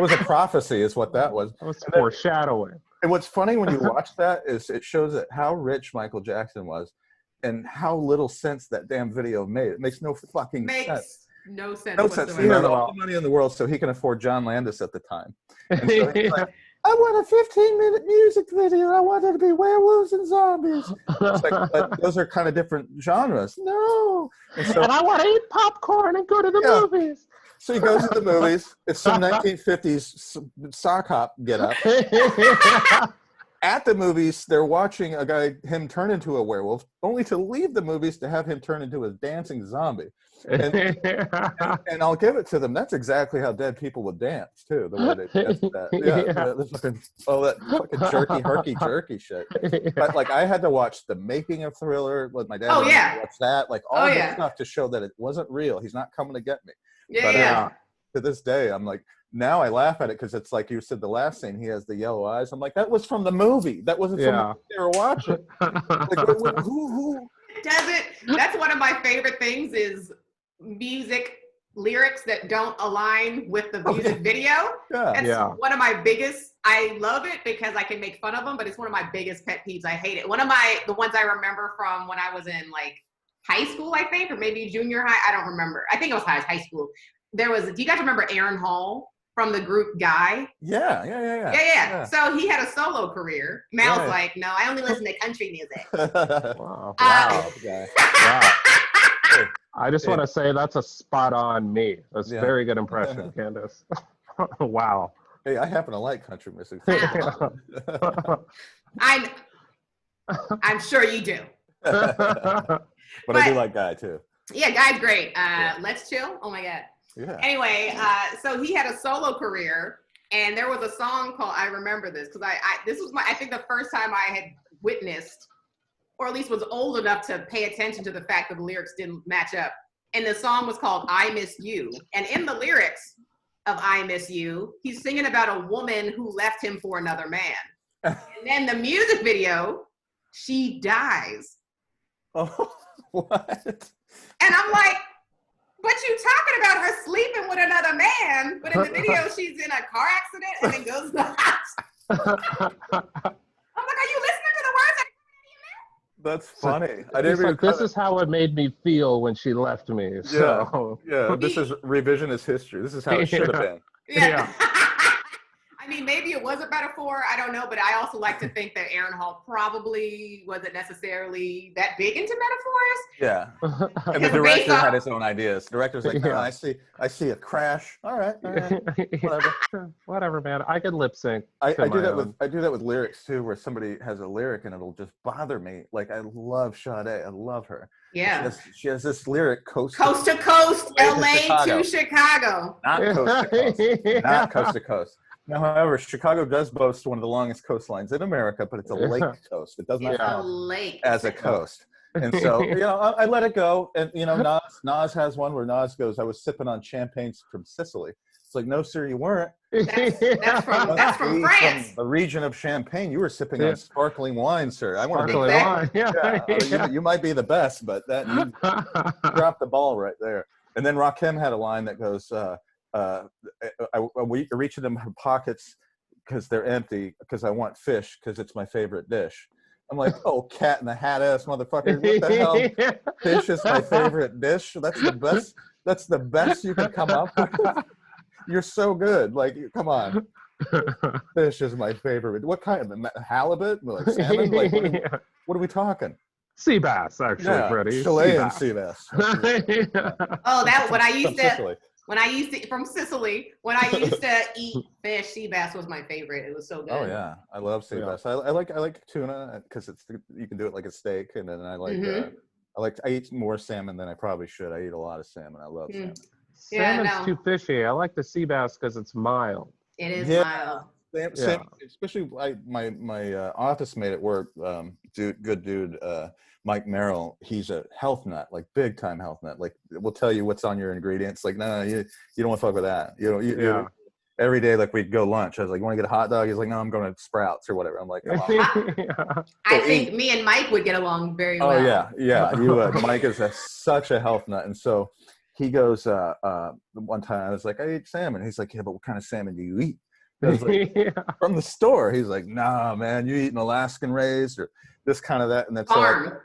was a prophecy, is what that was. That was foreshadowing. And what's funny when you watch that is it shows that how rich Michael Jackson was, and how little sense that damn video made. It makes no fucking sense. No sense. No sense. He had all the money in the world, so he can afford John Landis at the time. And so he's like, I want a 15-minute music video. I want it to be werewolves and zombies. It's like, but those are kind of different genres. No. And I want to eat popcorn and go to the movies. So he goes to the movies. It's some 1950s sock hop get up. At the movies, they're watching him turn into a werewolf, only to leave the movies to have him turn into a dancing zombie. And I'll give it to them. That's exactly how dead people would dance too. The way they danced that. That fucking herky shit. But like, I had to watch the making of Thriller with my dad. Watch that, like all that stuff to show that it wasn't real. He's not coming to get me. To this day, I'm like, now I laugh at it because it's like you said, the last scene, he has the yellow eyes. I'm like, that was from the movie. That wasn't from the movie they were watching. Like, who? Does it? That's one of my favorite things is music lyrics that don't align with the music video. That's one of my biggest. I love it because I can make fun of them, but it's one of my biggest pet peeves. I hate it. The ones I remember from when I was in like high school, I think, or maybe junior high. I don't remember. I think it was high school. Do you guys remember Aaron Hall from the group Guy? Yeah. So he had a solo career. Mal's like, no, I only listen to country music. Wow. I just want to say that's a spot on me. That's a very good impression, Candice. Wow. Hey, I happen to like country music. I'm sure you do. But I do like Guy too. Yeah, Guy's great. Let's Chill. Oh my God. Yeah. Anyway, so he had a solo career, and there was a song called, I remember this because this was I think the first time I had witnessed, or at least was old enough to pay attention to the fact that the lyrics didn't match up. And the song was called I Miss You. And in the lyrics of I Miss You, he's singing about a woman who left him for another man. And then the music video, she dies. Oh, what? And I'm like, but you talking about her sleeping with another man, but in the video she's in a car accident and then goes to the hospital. I'm like, are you listening to the words? That's funny. I didn't even this is how it made me feel when she left me. So. Yeah, this is revisionist history. This is how it should have been. Yeah. I mean, maybe it was a metaphor. I don't know, but I also like to think that Aaron Hall probably wasn't necessarily that big into metaphors. Yeah, and the director had his own ideas. The director's like, no, I see a crash. All right, whatever, man. I could lip sync. I do that with lyrics too, where somebody has a lyric and it'll just bother me. Like I love Sade. I love her. Yeah, she has this lyric coast to coast, LA to Chicago. Not coast to coast. Not coast to coast. Now, however, Chicago does boast one of the longest coastlines in America, but it's a lake coast. It does not count lake as a coast. And so, I let it go. And, Nas has one where Nas goes, I was sipping on champagne from Sicily. It's like, no, sir, you weren't. That's from France. From the region of Champagne. You were sipping on sparkling wine, sir. I want to be wine. You might be the best, but that you dropped the ball right there. And then Rakim had a line that goes, we reach into my pockets because they're empty because I want fish because it's my favorite dish. I'm like, oh, cat in the hat ass motherfucker. What the hell? Fish is my favorite dish. That's the best. That's the best you can come up with. You're so good. Like, come on. Fish is my favorite. What kind of halibut? Like salmon? Like, what are we talking? Sea bass, actually, Freddie. Chilean sea bass. Oh, that when I used to. When I used to from Sicily, when I used to eat fish, sea bass was my favorite. It was so good. Oh yeah, I love sea bass. I like tuna because you can do it like a steak, and then I eat more salmon than I probably should. I eat a lot of salmon. I love salmon. Salmon's too fishy. I like the sea bass because it's mild. It is mild. Salmon, especially my office mate at work, good dude. Mike Merrill, he's a health nut, like big time health nut. Like, we'll tell you what's on your ingredients. Like, no, you don't want to fuck with that. You every day, like, we'd go lunch. I was like, you want to get a hot dog? He's like, no, I'm going to Sprouts or whatever. I'm like, come on. I think me and Mike would get along very well. Oh yeah, you would. Mike is such a health nut, and so he goes. One time I was like, I eat salmon. He's like, yeah, but what kind of salmon do you eat? I was like, from the store. He's like, nah, man, you eat an Alaskan raised or this kind of that, and that's farm.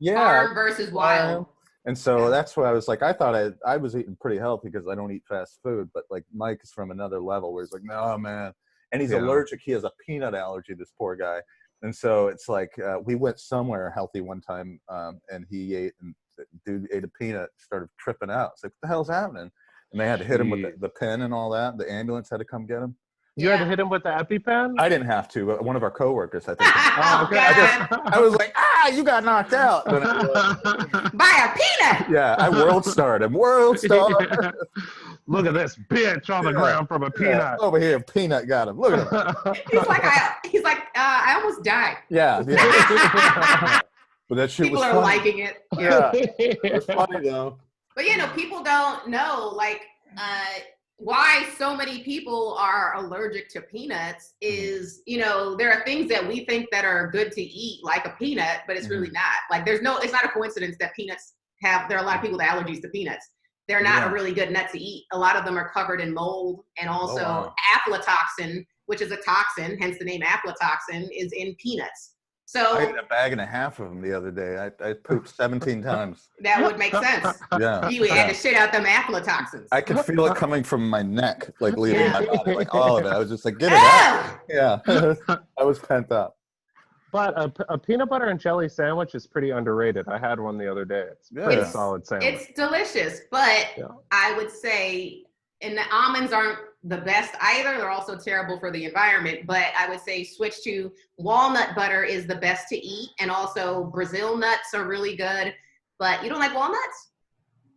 Farm versus wild. And so that's why I was like, I thought I was eating pretty healthy because I don't eat fast food, but like Mike is from another level where he's like, no, man. And he's allergic. He has a peanut allergy, this poor guy. And so it's like, we went somewhere healthy one time and he ate, and the dude ate a peanut, started tripping out. It's like, what the hell's happening? And they had to hit him with the pen and all that. The ambulance had to come get him. You had to hit him with the EpiPen? I didn't have to, but one of our coworkers, I think. I was like, you got knocked out. By a peanut. Yeah, I world starred him. World star. Look at this bitch on the ground from a peanut. Over here, peanut got him. Look at him. He's like, I almost died. Yeah. But that shit people was are funny. liking it. Yeah. It was funny though. But people don't know, like, why so many people are allergic to peanuts is, there are things that we think that are good to eat, like a peanut, but it's really not. Like, it's not a coincidence that peanuts there are a lot of people with allergies to peanuts. They're not a really good nut to eat. A lot of them are covered in mold, and also aflatoxin, which is a toxin, hence the name aflatoxin, is in peanuts. So I ate a bag and a half of them the other day. I pooped 17 times. That would make sense. Yeah. You had to shit out them aflatoxins. I could feel it coming from my neck, like leaving my body, like all of it. I was just like, get it out. Yeah. I was pent up. But a peanut butter and jelly sandwich is pretty underrated. I had one the other day. It's pretty solid sandwich. It's delicious, but I would say, and the almonds aren't the best either. They're also terrible for the environment, but I would say switch to walnut butter is the best to eat. And also Brazil nuts are really good, but you don't like walnuts?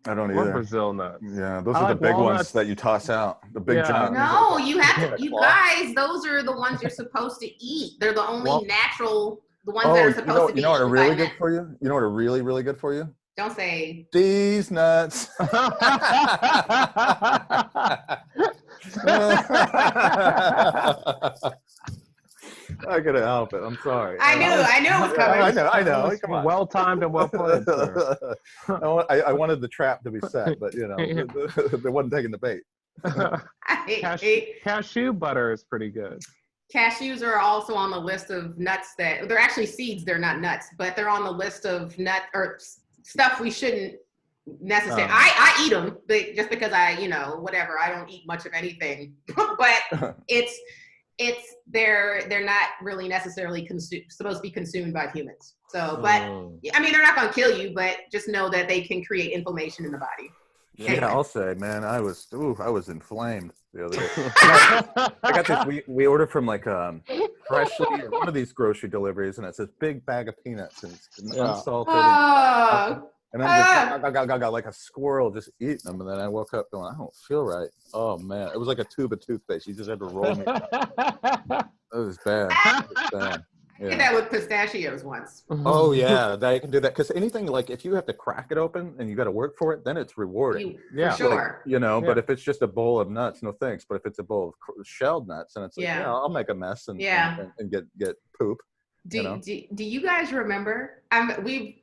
I don't Or either. Brazil nuts. Yeah, those are the big ones that you toss out. The big giant. No, you have to, you guys, those are the ones you're supposed to eat. They're the only natural, the ones that are supposed to be. You know what are really good for you? You know what are really, really good for you? Don't say. These nuts. I couldn't help it. I'm sorry. I knew it was coming. I know. Come on. Well timed and well played. I wanted the trap to be set, but they wasn't taking the bait. Cashew butter is pretty good. Cashews are also on the list of nuts that they're actually seeds. They're not nuts, but they're on the list of nut or stuff we shouldn't necessarily. I eat them, but just because whatever. I don't eat much of anything, but they're not really necessarily supposed to be consumed by humans. So, but I mean, they're not going to kill you, but just know that they can create inflammation in the body. Yeah, anyway. I'll say, man, I was inflamed the other day. I got this. We ordered from like Freshly or one of these grocery deliveries, and it's this big bag of peanuts and it's unsalted. And I'm just like a squirrel just eating them. And then I woke up going, I don't feel right. Oh man, it was like a tube of toothpaste. You just had to roll me. It was bad. I did that with pistachios once. Oh yeah, that you can do that because anything like if you have to crack it open and you got to work for it, then it's rewarding. For sure. Like, but if it's just a bowl of nuts, no thanks. But if it's a bowl of shelled nuts, and it's like, I'll make a mess and get poop. Do you guys remember? We've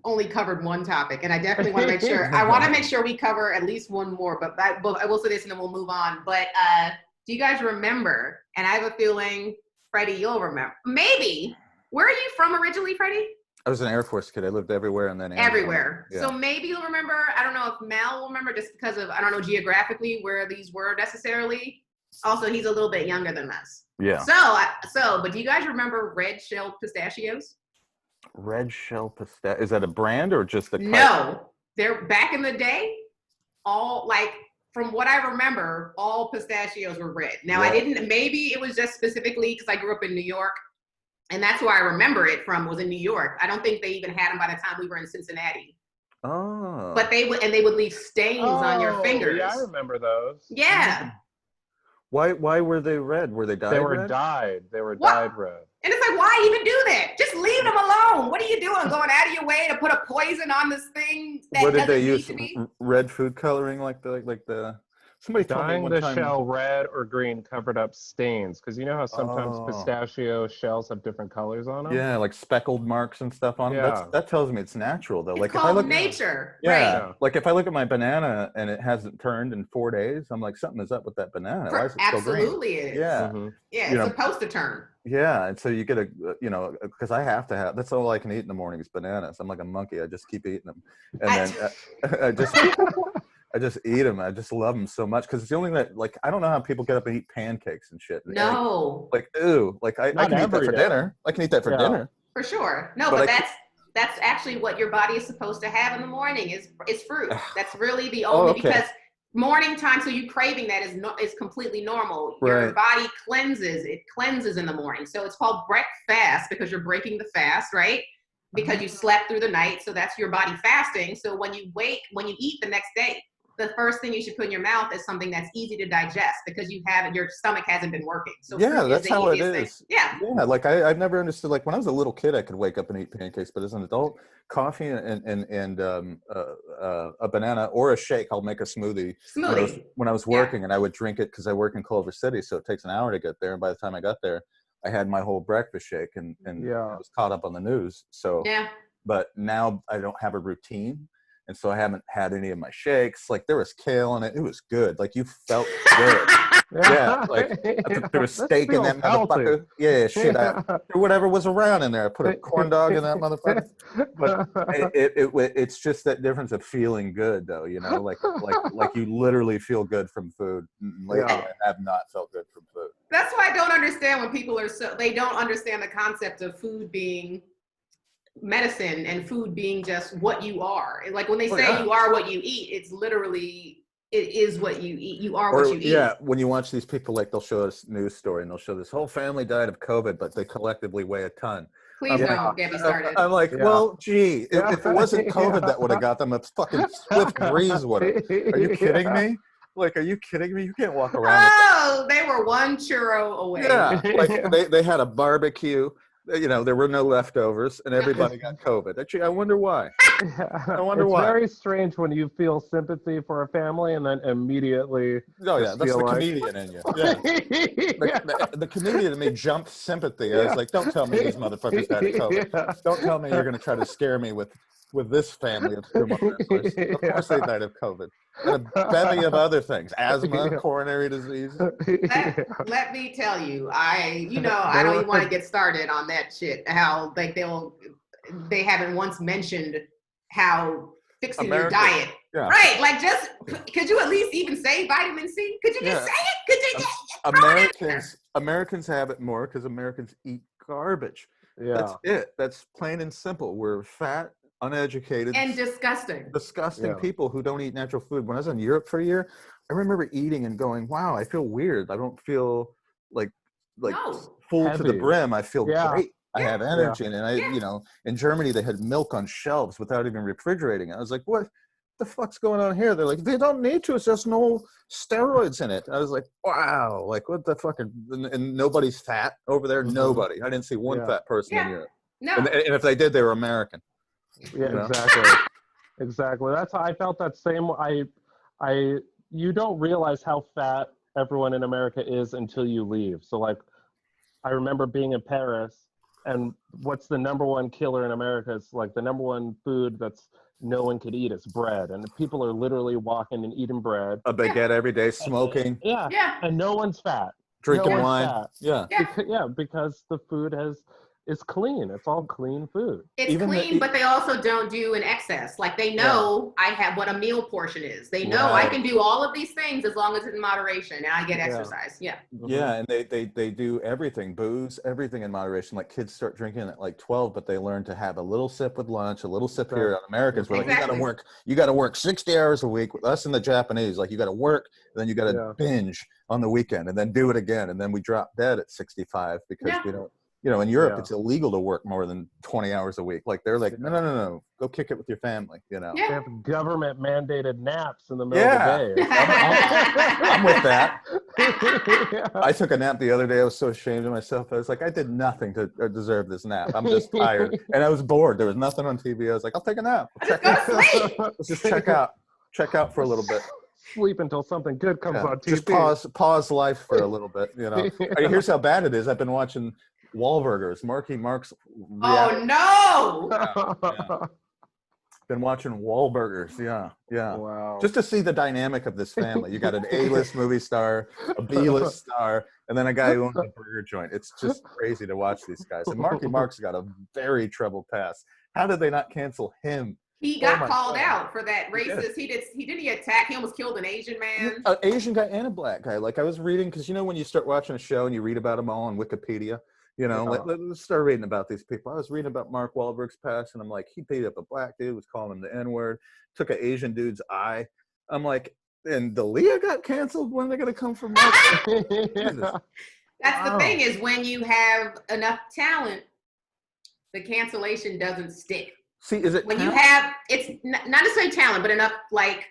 only covered one topic, and I definitely want to make sure. I want to make sure we cover at least one more. But I will say this, and then we'll move on. But do you guys remember? And I have a feeling, Freddie, you'll remember. Maybe. Where are you from originally, Freddie? I was an Air Force kid. I lived everywhere and then everywhere. Yeah. So maybe you'll remember. I don't know if Mal will remember just because of, I don't know geographically where these were necessarily. Also, he's a little bit younger than us. Yeah. But do you guys remember red shell pistachios? Red shell pistachio. Is that a brand or just the? No, they're back in the day. All like from what I remember, all pistachios were red. Now I didn't. Maybe it was just specifically because I grew up in New York, and that's where I remember it from. Was in New York. I don't think they even had them by the time we were in Cincinnati. Oh. But they would leave stains on your fingers. Yeah, I remember those. Yeah. Why were they red? Were they dyed red? They were dyed. They were dyed red. And it's like, why even do that? Just leave them alone. What are you doing? Going out of your way to put a poison on this thing? What did they use? Red food coloring, like the somebody dyeing the shell red or green covered up stains, because you know how sometimes pistachio shells have different colors on them. Yeah, like speckled marks and stuff on them. That tells me it's natural though. It's like called nature. Yeah, right. Like if I look at my banana and it hasn't turned in 4 days, I'm like, something is up with that banana. Why is it still green? Absolutely is. Yeah. Mm-hmm. Yeah, it's supposed to turn. Yeah, and so you get because I have to have, that's all I can eat in the morning is bananas. I'm like a monkey. I just keep eating them, and then I just eat them. I just love them so much because it's the only that, like, I don't know how people get up and eat pancakes and shit. No. Like ew. Like I can eat that for dinner. I can eat that for dinner. For sure. No, but that's actually what your body is supposed to have in the morning is fruit. That's really the only because morning time, so you craving that is completely normal. Your body cleanses. It cleanses in the morning. So it's called breakfast because you're breaking the fast, right? Because you slept through the night. So that's your body fasting. So when you eat the next day, the first thing you should put in your mouth is something that's easy to digest because your stomach hasn't been working. So that's how it is. Yeah. Like I've never understood. Like when I was a little kid, I could wake up and eat pancakes, but as an adult, coffee and a banana or a shake. I'll make a smoothie. When I was working, and I would drink it because I work in Culver City, so it takes an hour to get there. And by the time I got there, I had my whole breakfast shake, and I was caught up on the news. So but now I don't have a routine. And so I haven't had any of my shakes. Like there was kale in it. It was good. Like you felt good. Yeah. Like there was steak in that motherfucker. Yeah, shit. Whatever was around in there. I put a corn dog in that motherfucker. But it's just that difference of feeling good though, you know, like you literally feel good from food. Lately I have not felt good from food. That's why I don't understand when people they don't understand the concept of food being medicine and food being just what you are. Like when they say you are what you eat, it's literally it is what you eat. You are what you eat. Yeah, when you watch these people, like they'll show us news story and they'll show this whole family died of COVID, but they collectively weigh a ton. Please don't get me started. I'm like, well, gee, if it wasn't COVID that would have got them, a fucking swift breeze would have. Are you kidding me? Like, are you kidding me? You can't walk around. Oh, they were one churro away. Yeah, like they had a barbecue. You know, there were no leftovers, and everybody got COVID. Actually, I wonder why. It's very strange when you feel sympathy for a family and then immediately. Oh yeah, that's the comedian in you. Yeah. The comedian in me jumped sympathy. I was like, don't tell me these motherfuckers died of COVID. Yeah. Don't tell me you're going to try to scare me with this family of two wrestlers. Of course they died of COVID. And a bevy of other things. Asthma, coronary disease. Let me tell you, I don't even want to get started on that shit. How like they haven't once mentioned how fixing your diet. Yeah. Right. Like just could you at least even say vitamin C? Could you just say it? Could you just Americans have it more because Americans eat garbage. Yeah. That's it. That's plain and simple. We're fat, uneducated and disgusting people who don't eat natural food. When I was in Europe for a year, I remember eating and going, wow, I feel weird. I don't feel like full heavy to the brim. I feel great. I have energy. And I in Germany they had milk on shelves without even refrigerating it. I was like, what the fuck's going on here? They're like, they don't need to. It's just no steroids in it. I was like, wow, like what the fucking, and nobody's fat over there. Nobody. I didn't see one fat person in Europe. No. And if they did, they were American. Yeah, You know? exactly. Exactly. That's how I felt that same. You don't realize how fat everyone in America is until you leave. So like, I remember being in Paris, and what's the number one killer in America? It's like the number one food that's no one could eat is bread, and people are literally walking and eating bread. A baguette every day, smoking. Yeah. And no one's fat. Drinking no wine. Fat. Yeah. Because the food is clean. It's all clean food. It's clean, but they also don't do an excess. Like they know I have what a meal portion is. They know I can do all of these things as long as it's in moderation and I get exercise. Yeah. Yeah, and they do everything, booze, everything in moderation. Like kids start drinking at like 12, but they learn to have a little sip with lunch, a little sip here. On Americans, we're like, you gotta work 60 hours a week. With us and the Japanese, like you gotta work, and then you gotta binge on the weekend and then do it again. And then we drop dead at 65 because we don't. You know, in Europe, it's illegal to work more than 20 hours a week. Like they're like, no, go kick it with your family. You know, they have government mandated naps in the middle of the day. I'm with that. I took a nap the other day. I was so ashamed of myself. I was like, I did nothing to deserve this nap. I'm just tired, and I was bored. There was nothing on TV. I was like, I'll take a nap. Let's just check out for a little bit. Sleep until something good comes on TV. Just pause life for a little bit. You know, here's how bad it is. I've been watching Wahlburgers, Mark's. Oh no! Yeah. Been watching Wahlburgers, yeah. Wow. Just to see the dynamic of this family. You got an A-list movie star, a B-list star, and then a guy who owns a burger joint. It's just crazy to watch these guys. And Mark's got a very troubled past. How did they not cancel him? He got called out for that racist. He attack. He almost killed an Asian man. An Asian guy and a black guy. Like I was reading, because you know when you start watching a show and you read about them all on Wikipedia. You know, let's start reading about these people. I was reading about Mark Wahlberg's past, and I'm like, he beat up a black dude, was calling him the N-word, took an Asian dude's eye. I'm like, and Dalia got canceled? When are they going to come for Mark? That's the thing, is when you have enough talent, the cancellation doesn't stick. See, is it when you have, it's not necessarily talent, but enough like.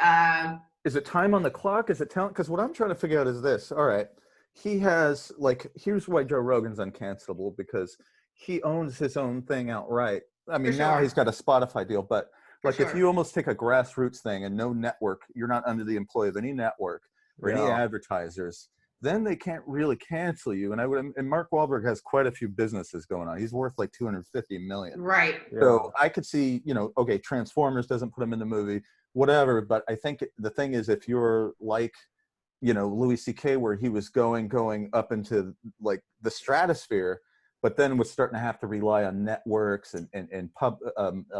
Is it time on the clock? Is it talent? Because what I'm trying to figure out is this. All right. He has, like, here's why Joe Rogan's uncancelable, because he owns his own thing outright. I mean, now he's got a Spotify deal, but like if you almost take a grassroots thing and no network, you're not under the employ of any network or any advertisers, then they can't really cancel you. And Mark Wahlberg has quite a few businesses going on. He's worth like $250 million. Right. So I could see, you know, okay, Transformers doesn't put him in the movie, whatever. But I think the thing is, if you're like, you know, Louis C.K., where he was going up into like the stratosphere, but then was starting to have to rely on networks and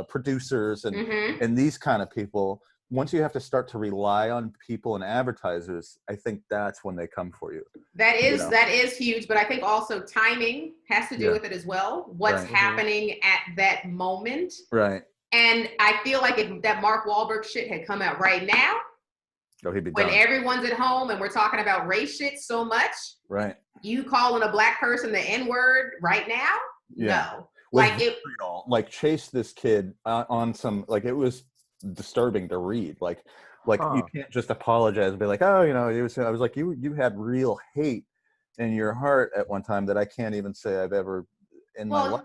producers and these kind of people. Once you have to start to rely on people and advertisers, I think that's when they come for you. That is huge, but I think also timing has to do with it as well. What's happening at that moment. Right. And I feel like if that Mark Wahlberg shit had come out right now, he'd be when done. everyone's at home and we're talking about race shit so much, right? You calling a black person the N-word right now? No. Like chase this kid on some, like, it was disturbing to read. Like you can't just apologize and be like, oh, you know, I was like, you had real hate in your heart at one time that I can't even say I've ever in my life.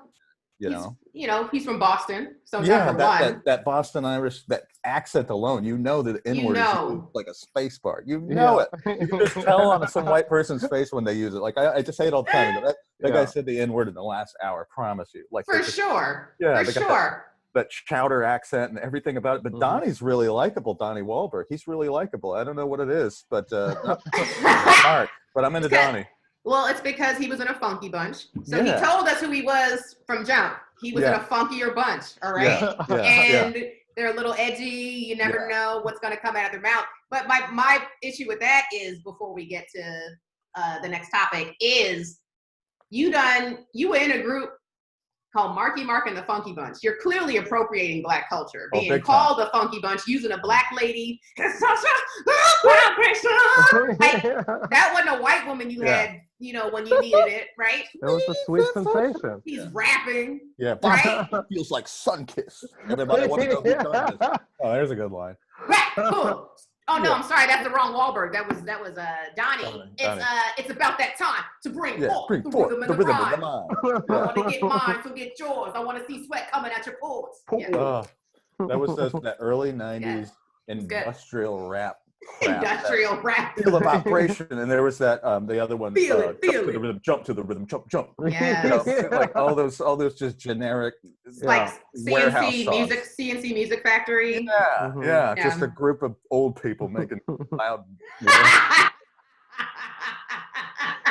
He's from Boston. So that Boston Irish, that accent alone, you know that the N-word is like a space bar. You know it. You can just tell on some white person's face when they use it. Like I just say it all the time. That guy said the N-word in the last hour. Promise you. Like for sure. Yeah, for sure. That chowder accent and everything about it. But Donnie's really likable. Donnie Wahlberg. He's really likable. I don't know what it is, but Mark. But I'm into Donnie. Well, it's because he was in a funky bunch. So he told us who he was from jump. He was in a funkier bunch, all right? And they're a little edgy. You never know what's going to come out of their mouth. But my issue with that is, before we get to the next topic, is you were in a group called Marky Mark and the Funky Bunch. You're clearly appropriating black culture, being called the Funky Bunch, using a black lady. That wasn't a white woman you had you know, when you needed it, right? It was a sweet sensation. He's rapping. Yeah, Right? feels like sun kiss. Everybody want to know who done this. Oh, there's a good line. Rap, boom. Oh no, I'm sorry, that's the wrong Wahlberg. That was Donnie. It's about that time to bring forth the rhythm and the rhyme. I want to get mine, so get yours. I want to see sweat coming at your pores. Yeah. That was that early '90s industrial rap. Industrial rap. Feel of operation, and there was that the other one. Feel it. The rhythm, jump to the rhythm, jump. Yeah. You know, like all those just generic. Like CNC Music Factory. Yeah, just a group of old people making loud.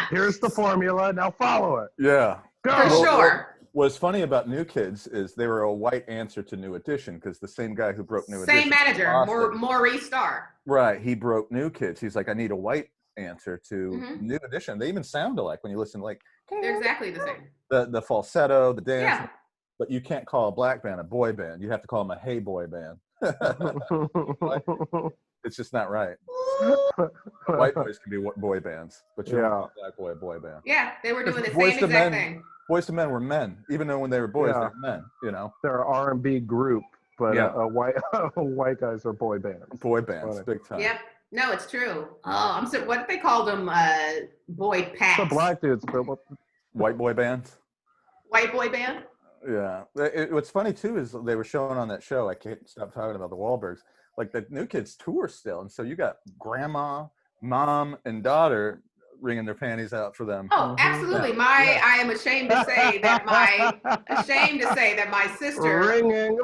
Here's the formula. Now follow it. Yeah. For sure. What's funny about New Kids is they were a white answer to New Edition because the same guy who broke New Edition. Same manager, Maurice Starr. Right. He broke New Kids. He's like, I need a white answer to New Edition. They even sound alike when you listen. Like they're exactly the same. The falsetto, the dance. Yeah. But you can't call a black band a boy band. You have to call them a hey boy band. It's just not right. White boys can be boy bands, but you don't call black boy a boy band. Yeah, they were doing the same exact thing. Boys to Men were men, even though when they were boys, they were men. You know, they're an R&B group, but white guys are boy bands. Boy bands, big time. Yep. No, it's true. Oh, I'm so. What did they call them? Boy packs. The black dudes, but white boy bands. White boy band. Yeah. What's funny too is they were showing on that show. I can't stop talking about the Wahlbergs. Like the New Kids tour still, and so you got grandma, mom, and daughter wringing their panties out for them. Oh, absolutely. I am ashamed to say that my sister ringing.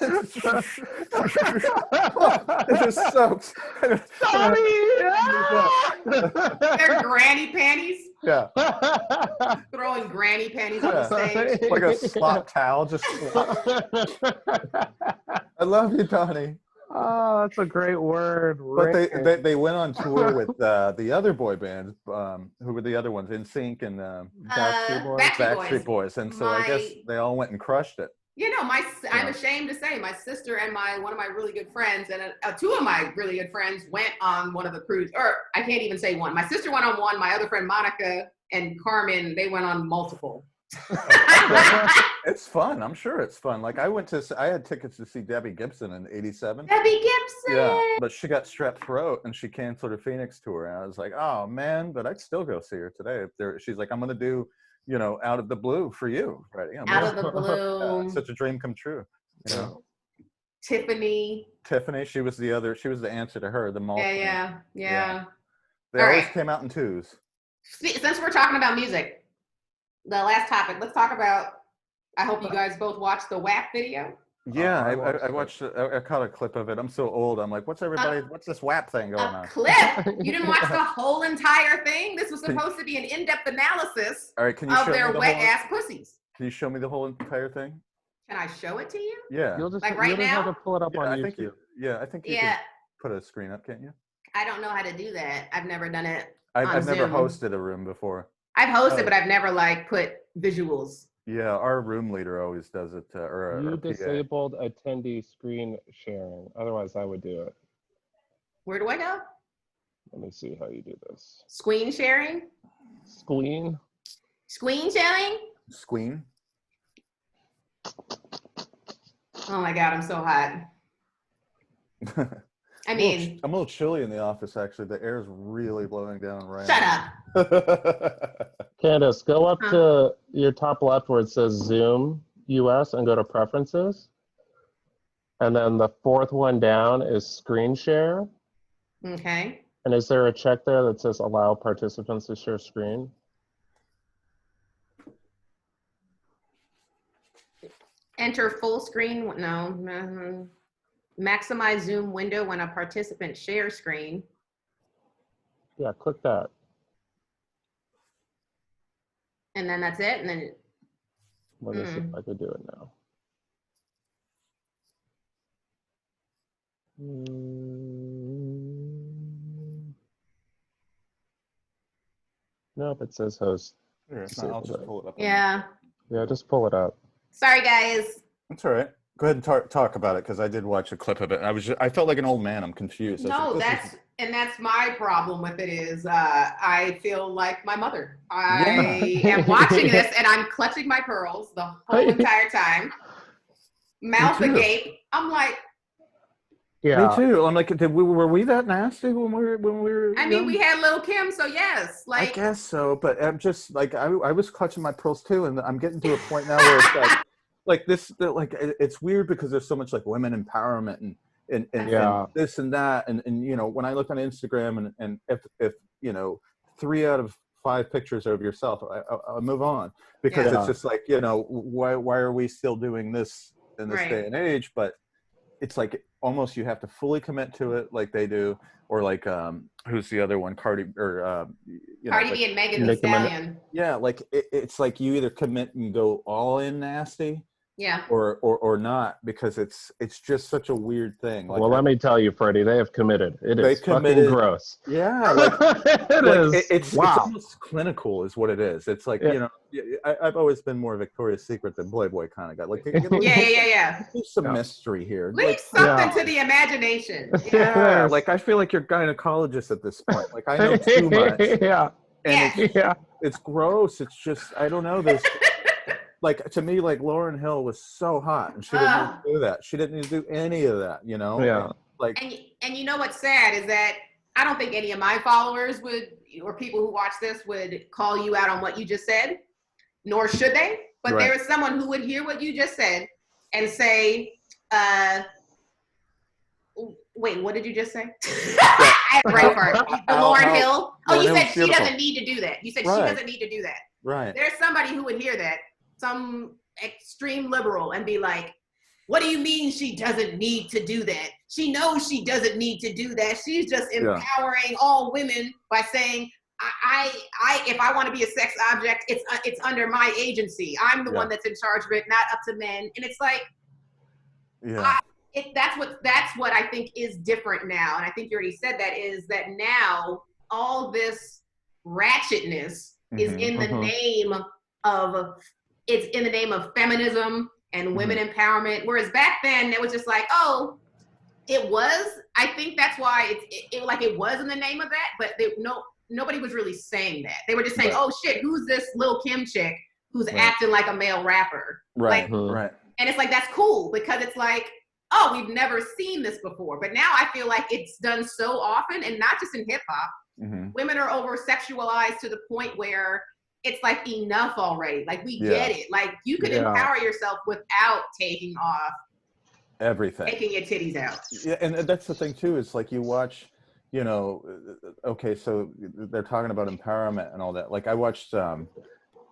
It just soaks. They're granny panties. Yeah. Throwing granny panties on the stage. Like a slop towel, just. I love you, Donnie. Oh, that's a great word. But they went on tour with the other boy bands. Who were the other ones? NSYNC and Backstreet Boys. And so I guess they all went and crushed it. You know, I'm ashamed to say my sister and one of my really good friends and two of my really good friends went on one of the cruises. Or I can't even say one. My sister went on one. My other friend Monica and Carmen, they went on multiple. It's fun. I'm sure it's fun. Like I had tickets to see Debbie Gibson in '87. Debbie Gibson. Yeah, but she got strep throat and she canceled her Phoenix tour. And I was like, oh man, but I'd still go see her today. She's like, I'm gonna do, Out of the Blue for you, Freddie. Out of the Blue. Such a dream come true. You know? Tiffany, she was the answer to her, the mall. Yeah. They always came out in twos. Since we're talking about music, the last topic, let's talk about, I hope you guys both watched the WAP video. Yeah, I watched I caught a clip of it. I'm so old. I'm like, what's this WAP thing going on? Clip? You didn't watch the whole entire thing? This was supposed to be an in-depth analysis of their wet-ass pussies. Can you show me the whole entire thing? Can I show it to you? Yeah. You'll just now? have to pull it up on YouTube. I think you can put a screen up, can't you? I don't know how to do that. I've never done it. I've never hosted a room before. I've hosted, but I've never put visuals. Yeah, our room leader always does it. You disabled attendee screen sharing. Otherwise, I would do it. Where do I go? Let me see how you do this. Screen sharing? Screen? Screen sharing? Screen? Oh my God, I'm so hot. I mean, I'm a little chilly in the office, actually. The air is really blowing down right now. Shut up. Candice, go up to your top left where it says Zoom US and go to Preferences. And then the fourth one down is Screen Share. Okay. And is there a check there that says Allow participants to share screen? Enter full screen. No. Maximize Zoom window when a participant shares screen. Yeah, click that. And then that's it. And then. Let me see if I could do it now. Nope, it says host. I'll just pull it up. Yeah. Yeah, just pull it up. Sorry, guys. That's all right. Go ahead and talk about it, because I did watch a clip of it. And I felt like an old man. I'm confused. No, that's my problem with it is I feel like my mother. I am watching this and I'm clutching my pearls the whole entire time, mouth agape. I'm like, Yeah. Me too. I'm like, were we that nasty when we were? I mean, we had Lil' Kim, so yes. Like, I guess so, but I'm just like I was clutching my pearls too, and I'm getting to a point now where it's like it's weird because there's so much like women empowerment and this and that, and you know, when I look on Instagram and if you know 3 out of 5 pictures of yourself, I move on, because it's just like, you know, why are we still doing this in this day and age? But it's like almost you have to fully commit to it, like they do, or like who's the other one, Cardi B and Megan Thee Stallion. Yeah, like it's like you either commit and go all in nasty, yeah, or not, because it's just such a weird thing. Like, well, let me tell you, Freddie, they have committed. It is fucking gross. Yeah, like it's wow. almost clinical is what it is. It's like, you know, I've always been more Victoria's Secret than Playboy kind of guy. Like, there's some mystery here. Leave something to the imagination. Yeah, like I feel like you're gynecologist at this point. Like I know too much. It's gross. It's just, I don't know. There's like, to me, like Lauryn Hill was so hot, and she didn't need to do that. She didn't need to do any of that, you know? Yeah. Like, and you know what's sad is that I don't think any of my followers would, or people who watch this would call you out on what you just said, nor should they. But there is someone who would hear what you just said and say, wait, what did you just say? I have brain fart. Lauryn Hill. Oh, you said she doesn't need to do that. You said she doesn't need to do that. Right. There's somebody who would hear that, some extreme liberal, and be like, what do you mean she doesn't need to do that? She knows she doesn't need to do that. She's just empowering all women by saying, if I want to be a sex object, it's under my agency. I'm the one that's in charge of it, not up to men. And it's like, that's what I think is different now. And I think you already said that, is that now all this ratchetness is in the name of, it's in the name of feminism and women empowerment. Whereas back then it was just like, oh, it was, I think that's why it was in the name of that, but nobody was really saying that. They were just saying, oh shit, who's this Lil' Kim chick who's acting like a male rapper? Right. And it's like, that's cool, because it's like, oh, we've never seen this before. But now I feel like it's done so often, and not just in hip hop. Women are over sexualized to the point where it's like, enough already. Like, we get it. Like, you could empower yourself without taking off everything, taking your titties out. Yeah, and that's the thing too, is like, you watch, you know, okay, so they're talking about empowerment and all that. Like, I watched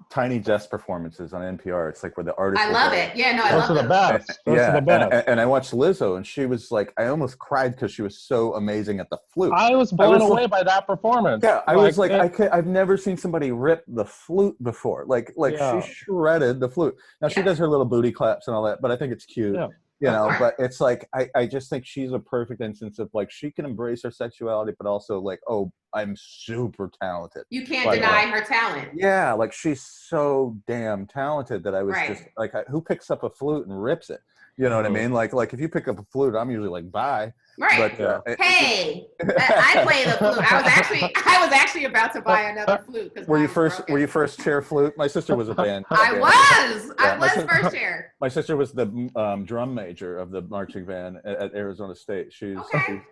Tiny Desk performances on NPR. It's like where the artists. I love it. Yeah, no, I love those are the best. Those are the best. And I watched Lizzo, and she was like, I almost cried because she was so amazing at the flute. I was blown away by that performance. Yeah, I was like, I've never seen somebody rip the flute before. Like she shredded the flute. Now she does her little booty claps and all that, but I think it's cute. Yeah. You know, but it's like, I just think she's a perfect instance of like, she can embrace her sexuality, but also like, oh, I'm super talented. You can't deny her talent. Yeah, like, she's so damn talented that I was just like, who picks up a flute and rips it? You know what I mean? Like if you pick up a flute, I'm usually like, bye. Right. But, I play the flute. I was actually about to buy another flute. Were you first chair flute? My sister was a band. I was first chair. My sister was the drum major of the marching band at Arizona State. She's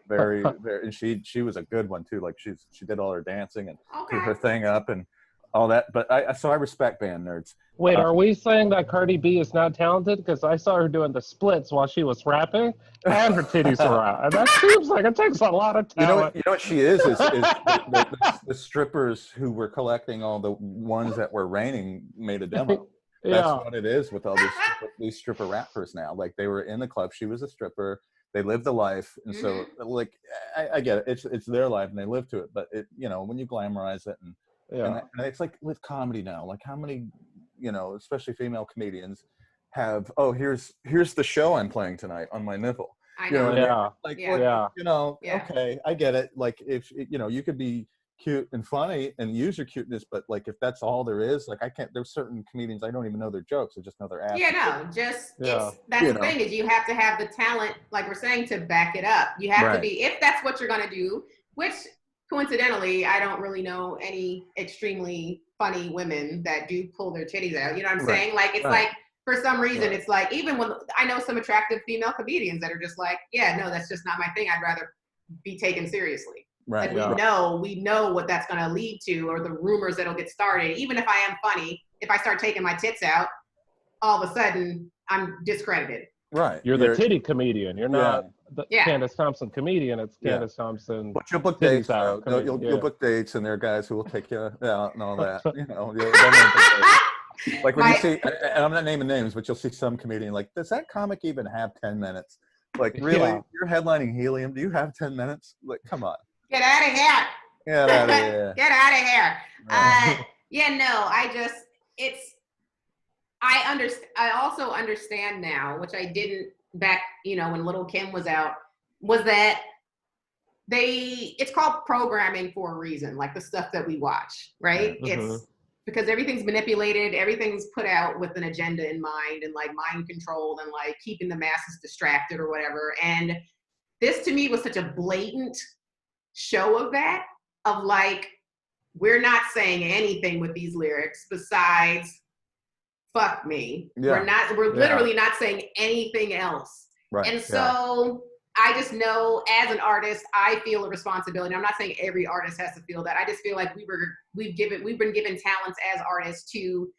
very, very, and she was a good one too. Like, she did all her dancing and threw her thing up and all that. But I respect band nerds. Wait, are we saying that Cardi B is not talented? Because I saw her doing the splits while she was rapping, and her titties were out. And that seems like it takes a lot of talent. You know what she is the strippers who were collecting all the ones that were raining made a demo. That's what it is with all these stripper rappers now. Like, they were in the club. She was a stripper. They lived the life, and so like, I get it. It's their life, and they live to it. But it, you know, when you glamorize it, and it's like with comedy now. Like, how many, you know, especially female comedians have, oh, here's the show I'm playing tonight on my nipple. I know. You know, okay, I get it. Like, if you know, you could be cute and funny and use your cuteness, but like if that's all there is, like there's certain comedians I don't even know their jokes, I just know their ass. Yeah, no, just Yeah. that's the thing is you have to have the talent, like we're saying, to back it up. You have to be, if that's what you're gonna do, which coincidentally, I don't really know any extremely funny women that do pull their titties out. You know what I'm saying? Like it's like for some reason it's like, even when I know some attractive female comedians that are just like, yeah, no, that's just not my thing. I'd rather be taken seriously. Right. Like we know what that's going to lead to, or the rumors that'll get started. Even if I am funny, if I start taking my tits out, all of a sudden I'm discredited. Right. You're the titty comedian. You're not the Candice Thompson comedian. It's Candice Thompson. But you'll book dates. You'll book dates, and there are guys who will take you out and all that. You know, like when you see, and I'm not naming names, but you'll see some comedian like, does that comic even have 10 minutes? Like, really? You're headlining Helium? Do you have 10 minutes? Like, come on. Get out of here. Get out of here. Get out of here. I also understand now, which I didn't back, when Little Kim was out, was that it's called programming for a reason, like the stuff that we watch, right? It's because everything's manipulated, everything's put out with an agenda in mind and like mind controlled and like keeping the masses distracted or whatever. And this to me was such a blatant show of that, of like, we're not saying anything with these lyrics besides fuck me. We're literally not saying anything else. Right. And so I just know as an artist, I feel a responsibility. I'm not saying every artist has to feel that. I just feel like we've been given talents as artists to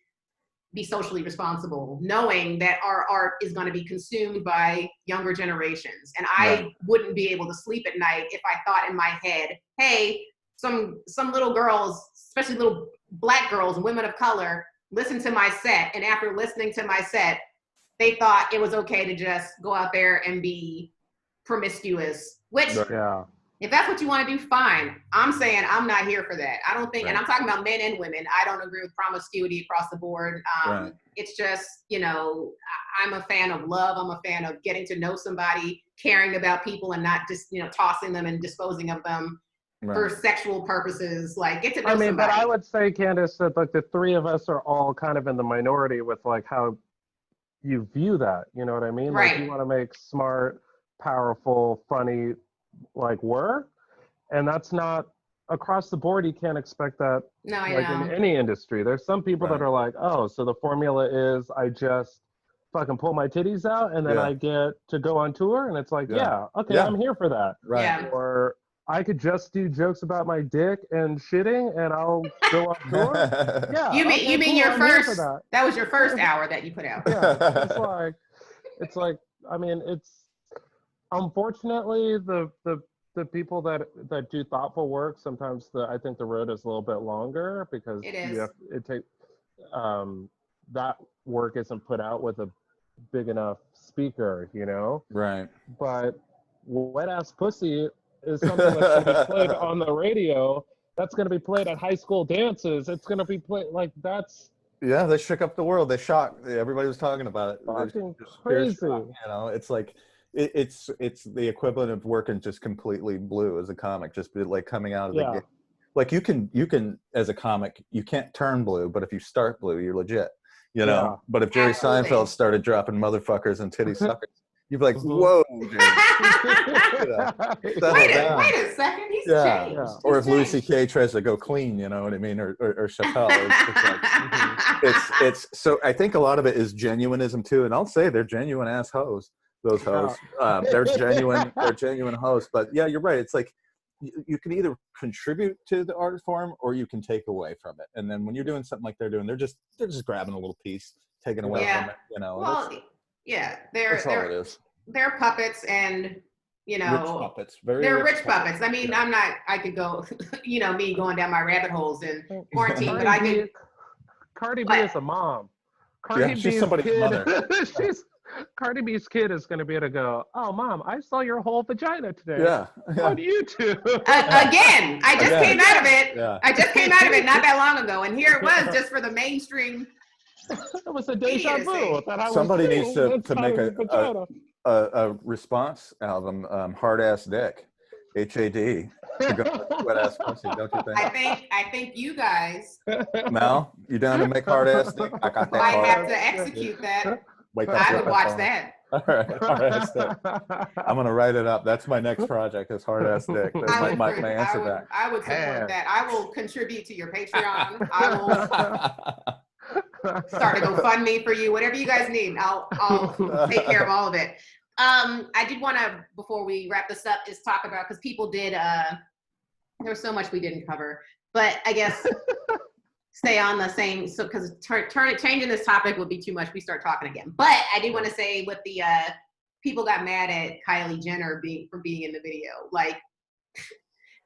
be socially responsible, knowing that our art is going to be consumed by younger generations. And I wouldn't be able to sleep at night if I thought in my head, hey, some little girls, especially little Black girls and women of color, listen to my set. And after listening to my set, they thought it was okay to just go out there and be promiscuous, which if that's what you want to do, fine. I'm saying I'm not here for that. I don't think, and I'm talking about men and women, I don't agree with promiscuity across the board. It's just, I'm a fan of love. I'm a fan of getting to know somebody, caring about people, and not just, tossing them and disposing of them for sexual purposes. Like, get to know somebody. But I would say, Candice, that like the three of us are all kind of in the minority with like how you view that. You know what I mean? Right. Like, you want to make smart, powerful, funny, like, work, and that's not across the board. You can't expect that in any industry. There's some people that are like, oh, so the formula is I just fucking pull my titties out and then I get to go on tour, and it's like, I'm here for that. Or I could just do jokes about my dick and shitting and I'll go on tour. You mean your first, that was your first hour that you put out. It's like I mean, it's unfortunately the people that do thoughtful work, sometimes I think the road is a little bit longer because that work isn't put out with a big enough speaker, Right. But wet ass pussy is something that's going to be played on the radio. That's going to be played at high school dances. It's going to be played like that's. Yeah, they shook up the world. They shocked. Everybody was talking about it. Fucking crazy. It's like. It's the equivalent of working just completely blue as a comic, just like coming out of the game. Like you can as a comic, you can't turn blue, but if you start blue, you're legit, But if Jerry Seinfeld started dropping motherfuckers and titty suckers, you'd be like, whoa, dude. Wait a second, he's changed. Yeah. Or if Louis C.K. tries to go clean, you know what I mean, or Chappelle. It's so I think a lot of it is genuinism too, and I'll say they're genuine ass hoes. Those hosts, they're genuine hosts. But yeah, you're right. It's like you can either contribute to the art form or you can take away from it. And then when you're doing something like they're doing, they're just grabbing a little piece, taking away from it. Well, that's all it is. They're puppets, and rich puppets. They're rich puppets. I mean, I could go, me going down my rabbit holes in quarantine, but I could. Cardi B is a mom. She's somebody's mother. Cardi B's kid is going to be able to go, oh, Mom, I saw your whole vagina today. Yeah. What do you do? Again, I just came out of it. Yeah. I just came out of it not that long ago, and here it was just for for mainstream. It was a deja vu. Somebody needs to make a response album, Hard Ass Dick. HAD. To go wet ass pussy, don't you think? I think you guys Mal, you down to make hard ass dick? I got that might hard have ass to execute that. Wait, that's I what would I'm watch calling it. that. All right, hard ass dick. I'm gonna write it up. That's my next project. Is hard ass dick. That's my answer back. I would support that. I will contribute to your Patreon. I will start a GoFundMe for you. Whatever you guys need, I'll take care of all of it. I did want to, before we wrap this up, is talk about, because people did. There was so much we didn't cover, but I guess stay on the same. So because changing this topic would be too much. We start talking again. But I did want to say with the people got mad at Kylie Jenner for being in the video. Like,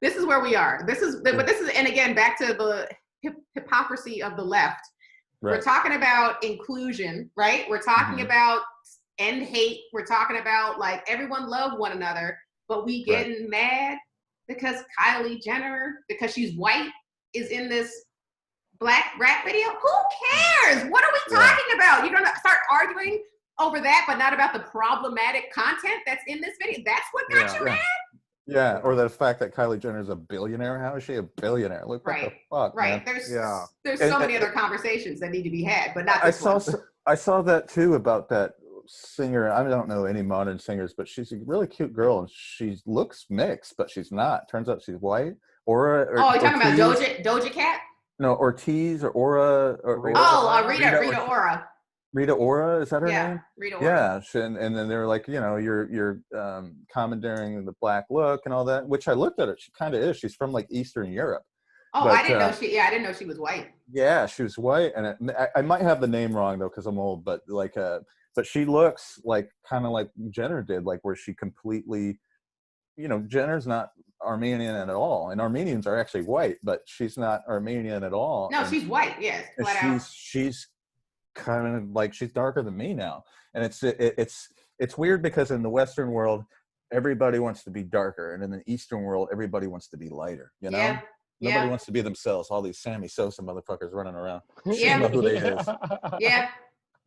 this is where we are. But this is, and again, back to the hypocrisy of the left. Right. We're talking about inclusion, right? We're talking about end hate. We're talking about like everyone love one another, but we getting mad because Kylie Jenner, because she's white, is in this black rap video. Who cares? What are we talking about? You're gonna start arguing over that, but not about the problematic content that's in this video. That's what got you mad? Yeah, or the fact that Kylie Jenner is a billionaire. How is she a billionaire? Look, what the fuck, man? There's so many other conversations that need to be had, but not this one. I saw that too about that singer. I don't know any modern singers, but she's a really cute girl, and she looks mixed, but she's not. Turns out she's white. You're talking about Doja Cat? No, Ortiz or Ora. Rita Ora. Rita Ora, is that her name? Rita Ora. Yeah, and then they were like, you're commandeering the black look and all that, which I looked at it. She kind of is. She's from like Eastern Europe. Oh, but, I didn't know she. Yeah, I didn't know she was white. Yeah, she was white, and I might have the name wrong though because I'm old. But but she looks like kind of like Jenner did, like where she completely, Jenner's not Armenian at all, and Armenians are actually white, but she's not Armenian at all. No, she's white. Yes, she's kind of like, she's darker than me now, and it's weird because in the Western world everybody wants to be darker, and in the Eastern world everybody wants to be lighter. Nobody wants to be themselves. All these Sammy Sosa motherfuckers running around. Yeah. Know who they is. Yeah.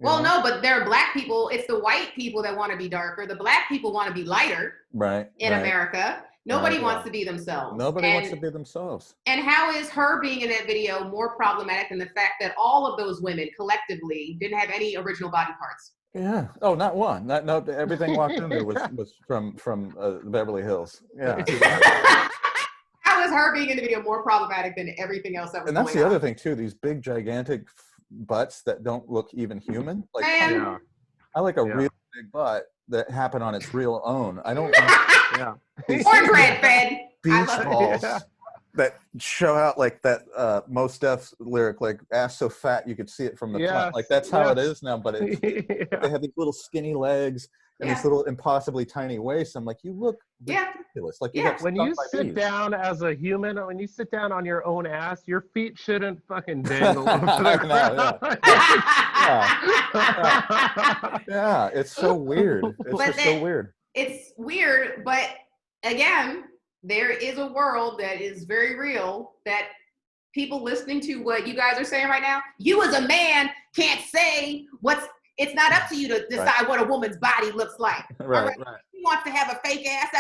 Well, no, but there are black people. It's the white people that want to be darker. The black people want to be lighter. Right. In America. Nobody wants to be themselves. Nobody wants to be themselves. And how is her being in that video more problematic than the fact that all of those women collectively didn't have any original body parts? Yeah. Oh, not one. No. Everything walked in there was from Beverly Hills. Yeah. How is her being in the video more problematic than everything else that was going on? And that's the other thing too. These big, gigantic butts that don't look even human. Like, I like a real big butt that happened on its real own. I don't. Cornbread fed. Beach balls that show out like that Mos Def's lyric, like ass so fat you could see it from the front. Like that's how it is now. But they have these little skinny legs and these little impossibly tiny waists. I'm like, you look ridiculous. Like when you sit down as a human, when you sit down on your own ass, your feet shouldn't fucking dangle over the ground. Yeah, it's so weird. It's so weird. It's weird, but again, there is a world that is very real that people listening to what you guys are saying right now, you as a man can't say it's not up to you to decide what a woman's body looks like. Right. He wants to have a fake ass.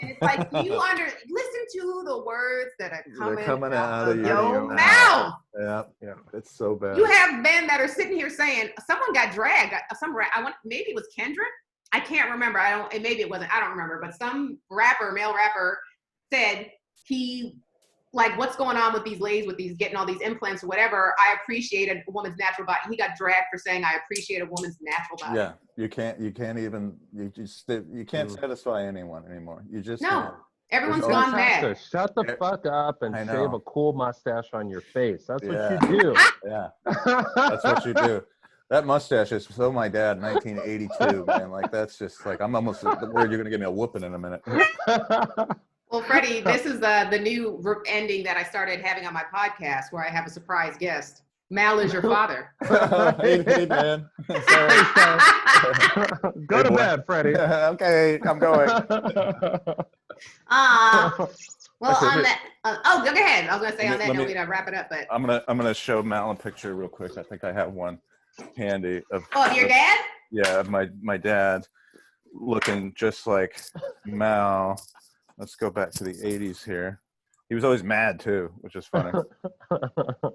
And it's like, listen to the words that are coming out of your mouth. Yeah. It's so bad. You have men that are sitting here saying, someone got dragged. Maybe it was Kendrick. I can't remember. Maybe it wasn't. I don't remember. But some male rapper said what's going on with these ladies, with these getting all these implants or whatever. I appreciate a woman's natural body. He got dragged for saying, I appreciate a woman's natural body. Yeah, you can't satisfy anyone anymore. You just no. Everyone's gone mad. Shut the fuck up and shave a cool mustache on your face. That's what you do. Yeah, that's what you do. That mustache is so my dad, 1982, man. Like, that's just like, I'm almost worried you're going to give me a whooping in a minute. Well, Freddie, this is the new ending that I started having on my podcast where I have a surprise guest. Mal is your father. Hey, man. Go to bed, Freddie. Okay, I'm going. Well, on that. Go ahead. I was going to say on that note, we gotta wrap it up, but I'm gonna show Mal a picture real quick. I think I have one handy of your dad? Yeah, of my dad looking just like Mal Let's go back to the 80s here. He was always mad too, which is funny.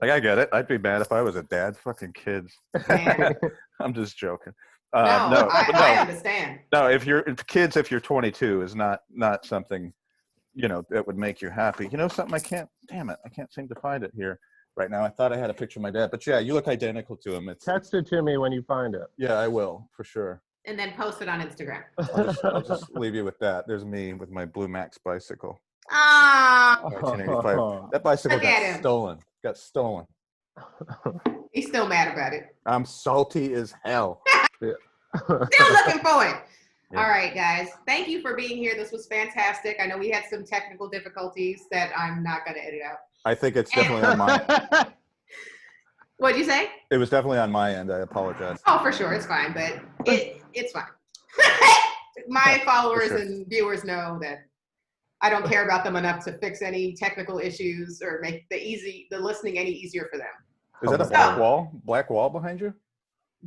Like, I get it. I'd be mad if I was a dad. Fucking kids. I'm just joking. I understand. No, if you're 22 is not something, that would make you happy. Something I can't seem to find it here right now. I thought I had a picture of my dad, but yeah, you look identical to him. Text it to me when you find it. Yeah, I will, for sure. And then post it on Instagram. I'll just leave you with that. There's me with my Blue Max bicycle. Ah, 1985. That bicycle got stolen. He's still mad about it. I'm salty as hell. Still looking for it. Yeah. All right, guys. Thank you for being here. This was fantastic. I know we had some technical difficulties that I'm not going to edit out. I think it's definitely on my end. What'd you say? It was definitely on my end. I apologize. Oh, for sure. It's fine, but it's fine. My followers and viewers know that I don't care about them enough to fix any technical issues or make the listening any easier for them. Is that a black wall behind you?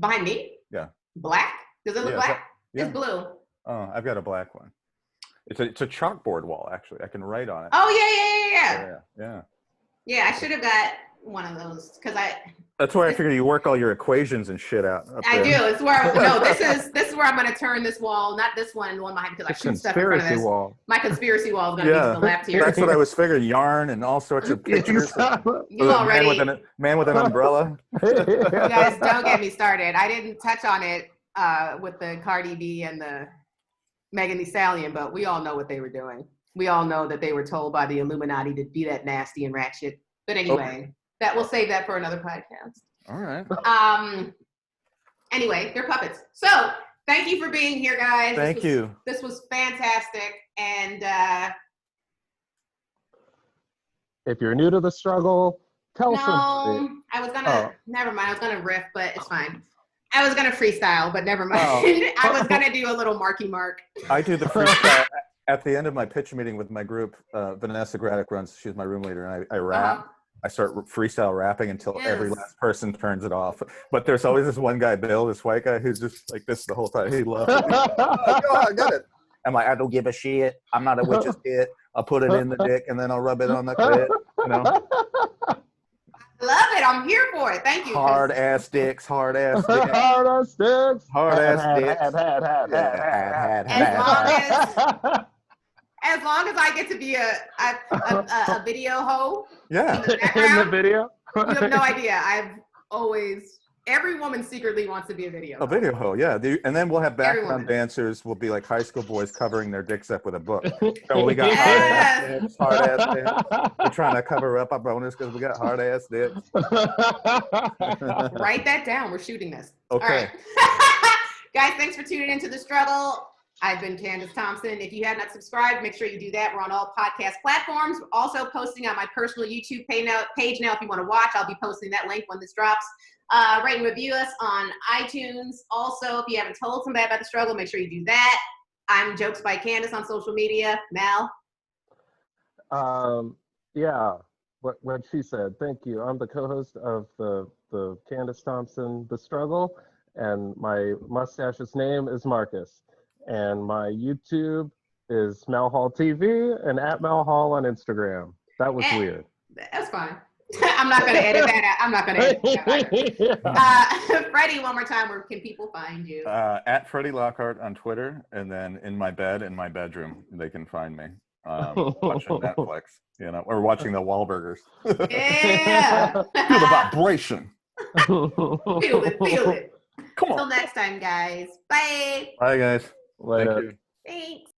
Behind me? Yeah. Black? Does it look black? Yeah. It's blue. Oh, I've got a black one. It's a chalkboard wall, actually. I can write on it. Oh, yeah. Yeah. Yeah, I should have got one of those because That's why I figured you work all your equations and shit out. I do. It's where this is where I'm going to turn this wall, not this one, the one behind, because I shoot stuff in front of this. Wall. My conspirty wall is going to be to the left here. That's what I was figuring. Yarn and all sorts of pictures. You already man with an umbrella. You guys, don't get me started. I didn't touch on it with the Cardi B and the Megan Thee Stallion, but we all know what they were doing. We all know that they were told by the Illuminati to be that nasty and ratchet. But anyway, we'll save that for another podcast. All right. Anyway, they're puppets. So thank you for being here, guys. Thank you. This was fantastic. And if you're new to the struggle, tell somebody. I was gonna never mind. I was gonna riff, but it's fine. I was gonna freestyle, but never mind. I was gonna do a little marky mark. I do the freestyle at the end of my pitch meeting with my group. Vanessa Graddick runs. She's my room leader, and I rap. I start freestyle rapping until every last person turns it off. But there's always this one guy, Bill, this white guy, who's just like this the whole time. He loves it. I got it. I'm like, I don't give a shit. I'm not a witch's kid. I'll put it in the dick and then I'll rub it on the clit. Love it. I'm here for it. Thank you. Hard ass dicks. Hard ass dicks. Hard ass dicks. Hard ass dicks. As long as I get to be a video hoe. Yeah. In the video. You have no idea. Every woman secretly wants to be a video hoe. A video hoe, yeah. And then we'll have background dancers. Will be like high school boys covering their dicks up with a book. So we got hard ass dicks. We're trying to cover up our bonus because we got hard ass dicks. Write that down. We're shooting this. Okay. All right. Guys, thanks for tuning into The Struggle. I've been Candice Thompson. If you have not subscribed, make sure you do that. We're on all podcast platforms. We're also posting on my personal YouTube page now. If you want to watch, I'll be posting that link when this drops. Rate and review us on iTunes. Also, if you haven't told somebody about The Struggle, make sure you do that. I'm Jokes by Candice on social media. Mal? Yeah, what she said. Thank you. I'm the co-host of the Candice Thompson The Struggle, and my mustache's name is Marcus. And my YouTube is Mal Hall TV and at Mal Hall on Instagram. That was weird. That's fine. I'm not going to edit that out. I'm not going to edit that out. Freddie, one more time, where can people find you? At Freddy Lockhart on Twitter, and then in my bedroom, they can find me. Watching Netflix, or watching the Wahlburgers. Yeah. Feel the vibration. Feel it. Come on. Until next time, guys. Bye. Bye, guys. Later. Thank you. Thanks.